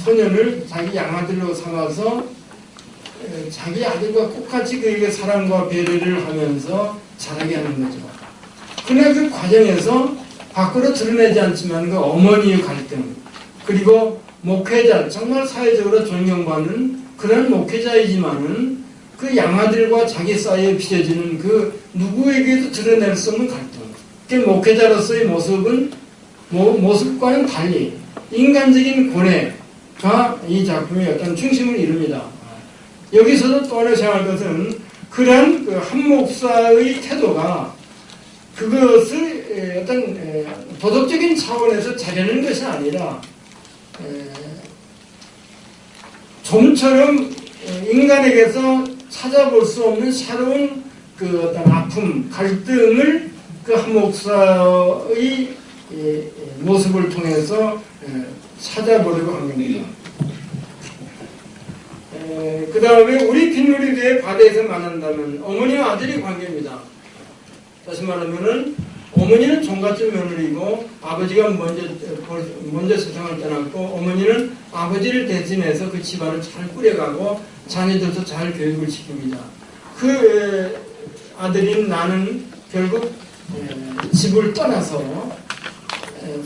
소년을 자기 양아들로 삼아서 자기 아들과 똑같이 그에게 사랑과 배려를 하면서 자라게 하는 거죠. 그러나 그 과정에서 밖으로 드러내지 않지만 그 어머니의 갈등, 그리고 목회자, 정말 사회적으로 존경받는 그런 목회자이지만은 그 양아들과 자기 사이에 빚어지는 그 누구에게도 드러낼 수 없는 갈등. 그 목회자로서의 모습과는 달리 인간적인 고뇌가 이 작품의 어떤 중심을 이룹니다. 여기서도 또 하나 생각할 것은 그런 그 한 목사의 태도가 그것을 어떤 도덕적인 차원에서 자르는 것이 아니라 좀처럼 인간에게서 찾아볼 수 없는 새로운 그 어떤 아픔, 갈등을 그 한 목사의 모습을 통해서 찾아보려고 한 겁니다. 그 다음에 우리 빈누리교회 바다에서 만난다면 어머니와 아들의 관계입니다. 다시 말하면은 어머니는 종갓집 며느리고 아버지가 먼저 세상을 떠났고 어머니는 아버지를 대신해서 그 집안을 잘 꾸려가고 자녀들도 잘 교육을 시킵니다. 그 아들인 나는 결국 집을 떠나서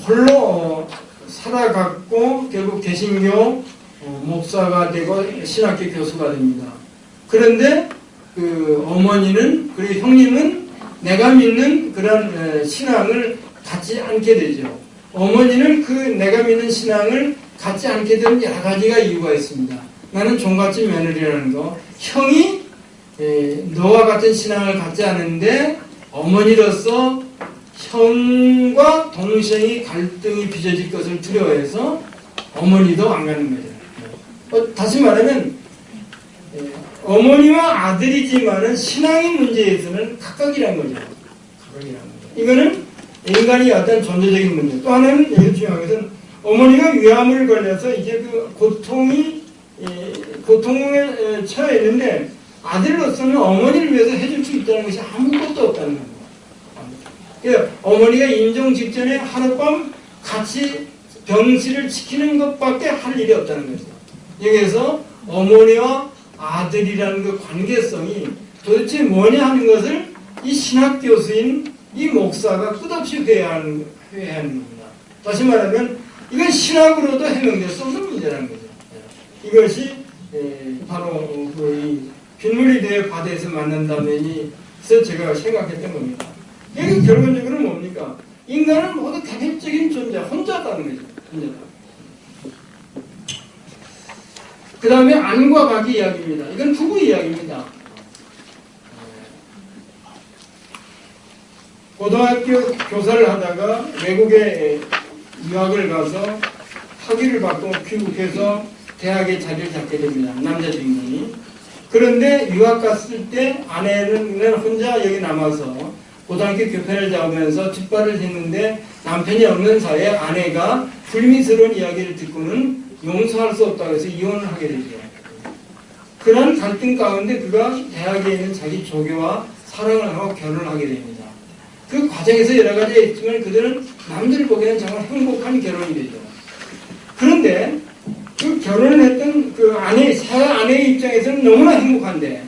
홀로 살아갔고 결국 개신교 목사가 되고 신학교 교수가 됩니다. 그런데 그 어머니는 그리고 형님은 내가 믿는 그런 신앙을 갖지 않게 되죠. 어머니는 그 내가 믿는 신앙을 갖지 않게 되는 여러 가지가 이유가 있습니다. 나는 종갓집 며느리라는 거, 형이 너와 같은 신앙을 갖지 않은데 어머니로서 형과 동생이 갈등이 빚어질 것을 두려워해서 어머니도 안 가는 거죠. 다시 말하면 어머니와 아들이지만은 신앙의 문제에서는 각각이란 거죠. 이거는 인간이 어떤 존재적인 문제. 또 하나는 이게 중요한 것은 어머니가 위암을 걸려서 이제 그 고통에 처해 있는데 아들로서는 어머니를 위해서 해줄 수 있다는 것이 아무것도 없다는 겁니다. 그러니까 어머니가 임종 직전에 하룻밤 같이 병실을 지키는 것밖에 할 일이 없다는 거죠. 여기에서 어머니와 아들이라는 그 관계성이 도대체 뭐냐 하는 것을 이 신학 교수인 이 목사가 끝없이 회의하는 겁니다. 다시 말하면 이건 신학으로도 해명될 수 없는 문제라는 거죠. 이것이 바로 그 빈물이 바다에서 만난다면서 제가 생각했던 겁니다. 이게 결론적으로 뭡니까? 인간은 모두 개별적인 존재, 혼자다는 거죠. 혼자다. 그 다음에 안과 각의 이야기입니다. 이건 부부 이야기입니다. 고등학교 교사를 하다가 외국에 유학을 가서 학위를 받고 귀국해서 대학에 자리를 잡게 됩니다. 남자 주인공이. 그런데 유학 갔을 때 아내는 혼자 여기 남아서 고등학교 교편을 잡으면서 뒷발을 딛는데 남편이 없는 사이에 아내가 불미스러운 이야기를 듣고는 용서할 수 없다고 해서 이혼을 하게 되죠. 그런 갈등 가운데 그가 대학에 있는 자기 조교와 사랑을 하고 결혼을 하게 됩니다. 그 과정에서 여러 가지가 있지만 그들은 남들 보기에는 정말 행복한 결혼이 되죠. 그런데 그 결혼을 했던 그 새 아내의 입장에서는 너무나 행복한데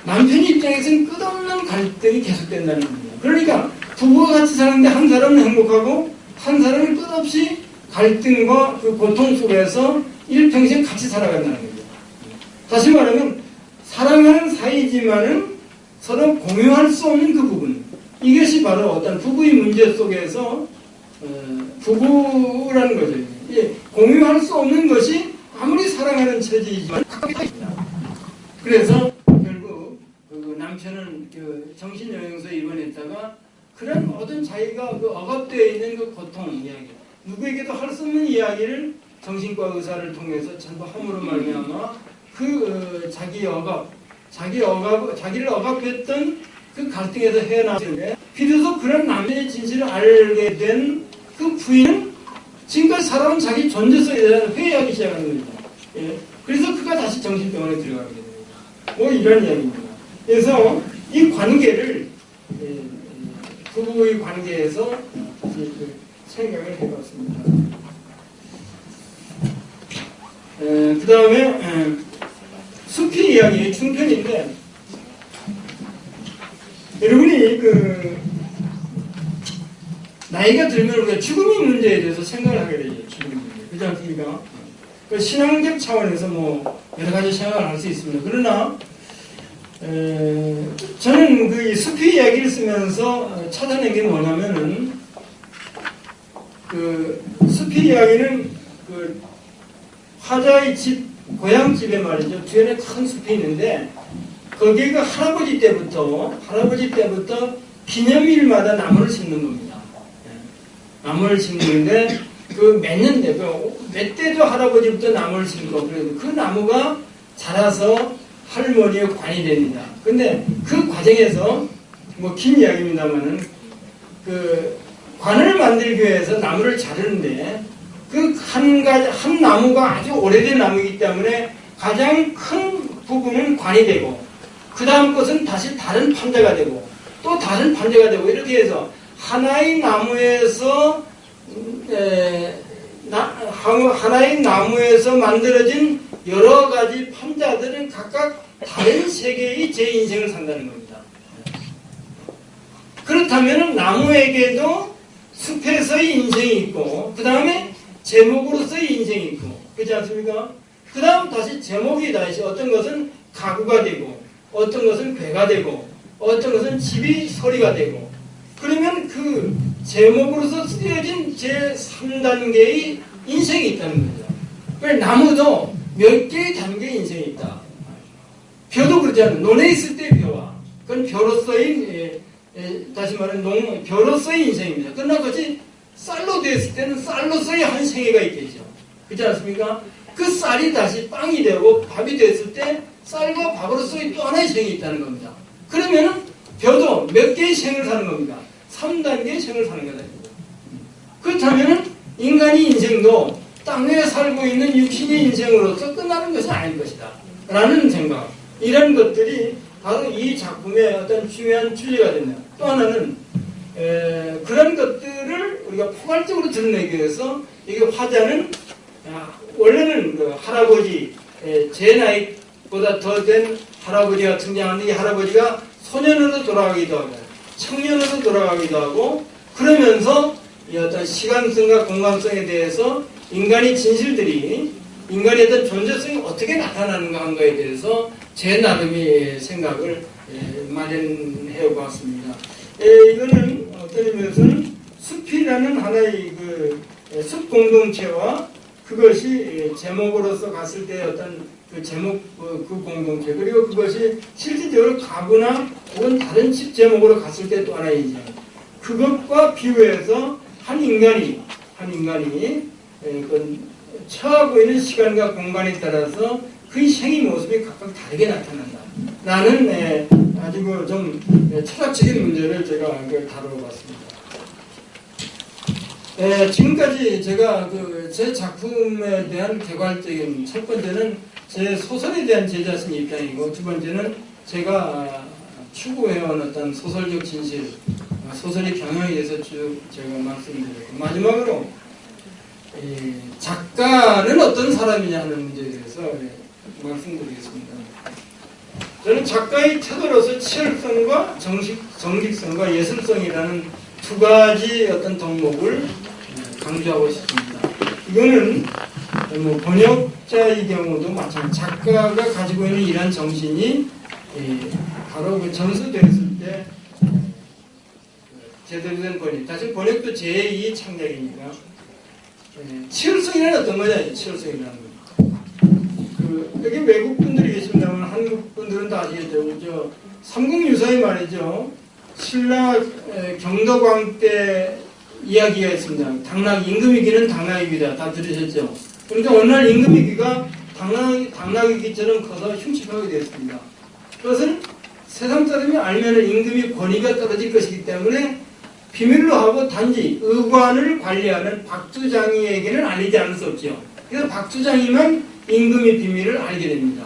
남편의 입장에서는 끝없는 갈등이 계속된다는 겁니다. 그러니까 부부가 같이 사는데 한 사람은 행복하고 한 사람은 끝없이 갈등과 그 고통 속에서 일평생 같이 살아간다는 거죠. 다시 말하면 사랑하는 사이지만은 서로 공유할 수 없는 그 부분, 이것이 바로 어떤 부부의 문제 속에서 부부라는 거죠. 예, 공유할 수 없는 것이 아무리 사랑하는 처지이지만 각각이 있습니다. 그래서 결국 그 남편은 그 정신여행소에 입원했다가 그런 모든 자기가 그 억압되어 있는 그 고통 이야기, 누구에게도 할 수 없는 이야기를 정신과 의사를 통해서 전부 함으로 말미암아 그 자기를 억압했던 그 갈등에서 헤어나오는데 비로소 그런 남자의 진실을 알게 된 그 부인은 지금까지 살아온 자기 존재성에 대해서 회의하기 시작하는 겁니다. 예. 그래서 그가 다시 정신병원에 들어가게 됩니다. 뭐 이런 이야기입니다. 그래서 이 관계를 부부의 관계에서 생각을 해봤습니다. 그 다음에 숲의 이야기 중편인데 여러분이 그 나이가 들면 우리가 죽음의 문제에 대해서 생각을 하게 되죠. 죽음의 문제. 그렇지 않습니까? 그 신앙적 차원에서 뭐 여러 가지 생각을 할 수 있습니다. 그러나 저는 그 숲의 이야기를 쓰면서 찾아낸 게 뭐냐면은 그 숲의 이야기는 그 화자의 집, 고향집에 말이죠. 뒤에는 큰 숲이 있는데 거기에 그 할아버지 때부터 기념일마다 나무를 심는 겁니다. 나무를 심는데 그 몇 대도 할아버지부터 나무를 심고 그 나무가 자라서 할머니의 관이 됩니다. 근데 그 과정에서 뭐 긴 이야기입니다만은 그 관을 만들기 위해서 나무를 자르는데 그 한 나무가 아주 오래된 나무이기 때문에 가장 큰 부분은 관이 되고 그 다음 것은 다시 다른 판자가 되고 또 다른 판자가 되고 이렇게 해서 하나의 나무에서 만들어진 여러 가지 판자들은 각각 다른 세계의 제 인생을 산다는 겁니다. 그렇다면 나무에게도 숲에서의 인생이 있고 그 다음에 제목으로서의 인생이 있고 그렇지 않습니까? 그 다음 다시 제목이 다시 어떤 것은 가구가 되고 어떤 것은 괴가 되고 어떤 것은 집이 소리가 되고 그러면 그 제목으로서 쓰여진 제3단계의 인생이 있다는 거죠. 그러니까 나무도 몇 개의 단계의 인생이 있다. 벼도 그렇지 않아요. 논에 있을 때 벼와 그건 벼로서의 다시 말하면 벼로서의 인생입니다. 그러나 그것이 쌀로 되었을 때는 쌀로서의 한 생애가 있겠죠. 그렇지 않습니까? 그 쌀이 다시 빵이 되고 밥이 됐을 때 쌀과 밥으로서의 또 하나의 생이 있다는 겁니다. 그러면 벼도 몇 개의 생을 사는 겁니다. 3단계의 생을 사는 거다. 그렇다면 인간의 인생도 땅 위에 살고 있는 육신의 인생으로서 끝나는 것은 아닌 것이다. 라는 생각. 이런 것들이 바로 이 작품의 어떤 중요한 주제가 됩니다. 또 하나는 그런 것들을 우리가 포괄적으로 드러내기 위해서 이게 화자는 원래는 그 할아버지 제 나이보다 더 된 할아버지가 등장하는데 이 할아버지가 소년으로 돌아가기도 하고 청년으로 돌아가기도 하고 그러면서 이 어떤 시간성과 공간성에 대해서 인간의 진실들이 인간의 어떤 존재성이 어떻게 나타나는가 한 거에 대해서 제 나름의 생각을 마련해 보았습니다. 이거는 어떤 의미에서는 숲이라는 하나의 숲 공동체와 그것이 제목으로서 갔을 때 어떤 그 제목 그 공동체 그리고 그것이 실질적으로 가구나 혹은 다른 집 제목으로 갔을 때 또 하나의 인생 그것과 비교해서 한 인간이 처하고 있는 시간과 공간에 따라서 그의 생의 모습이 각각 다르게 나타난다. 라는 아주 좀 철학적인 문제를 제가 다뤄봤습니다. 지금까지 제가 제 작품에 대한 개괄적인 첫 번째는 제 소설에 대한 제 자신 입장이고 두 번째는 제가 추구해온 어떤 소설적 진실, 소설의 경향에 대해서 쭉 제가 말씀드렸고 마지막으로 작가는 어떤 사람이냐 하는 문제에 대해서 말씀드리겠습니다. 저는 작가의 태도로서 치열성과 정직성과 예술성이라는 두 가지 어떤 덕목을 강조하고 싶습니다. 이거는 뭐 번역자의 경우도 마찬가지. 작가가 가지고 있는 이런 정신이 바로 그 전수되었을 때 제대로 된 번역. 사실 번역도 제2 창작이니까 치열성이란 어떤 거냐? 치열성이라는 거. 여기 외국 분들이 계십니다만 한국 분들은 다 아시겠죠. 저 삼국유사에 말이죠. 신라 경덕왕 때 이야기가 있습니다. 임금이기는 당나귀다. 다 들으셨죠? 그런데 어느 날 임금이기가 당나귀처럼 커서 흉측하게 되었습니다. 그것은 세상 사람이 알면 임금이 권위가 떨어질 것이기 때문에 비밀로 하고 단지 의관을 관리하는 박두장이에게는 알리지 않을 수 없죠. 그래서 박두장이만 임금의 비밀을 알게 됩니다.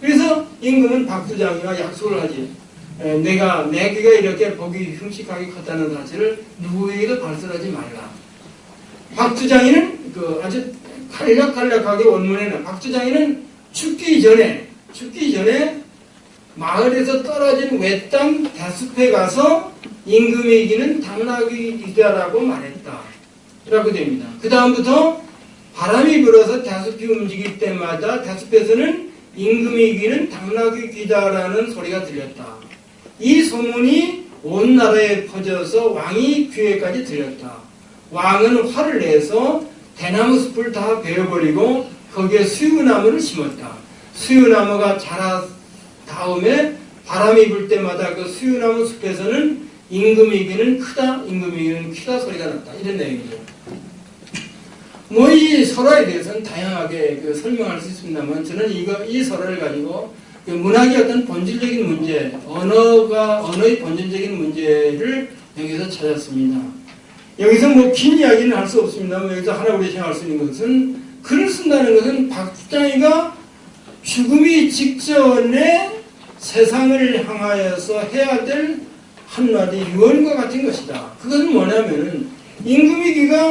그래서 임금은 박두장이와 약속을 하지. 내 귀가 이렇게 복이 흉측하게 컸다는 사실을 누구에게도 발설하지 말라. 박두장이는 아주 간략하게 원문에는 박두장이는 죽기 전에 마을에서 떨어진 외땅 대숲에 가서 임금의 이기는 당나귀이다라고 말했다. 라고 됩니다. 그 다음부터 바람이 불어서 대숲이 움직일 때마다 대숲에서는 임금의 이기는 당나귀이다라는 소리가 들렸다. 이 소문이 온 나라에 퍼져서 왕이 귀에까지 들렸다. 왕은 화를 내서 대나무 숲을 다 베어버리고 거기에 수유나무를 심었다. 수유나무가 자라 다음에 바람이 불 때마다 그 수유나무 숲에서는 임금이기는 크다, 임금이기는 크다 소리가 났다. 이런 내용이죠. 뭐 이 설화에 대해서는 다양하게 설명할 수 있습니다만 저는 이 설화를 가지고 문학의 어떤 본질적인 문제, 언어의 본질적인 문제를 여기서 찾았습니다. 여기서 뭐 긴 이야기는 할 수 없습니다만 여기서 하나 우리 생각할 수 있는 것은 글을 쓴다는 것은 박두장이가 죽음이 직전에 세상을 향하여서 해야 될 한마디 유언과 같은 것이다. 그것은 뭐냐면은 임금이기가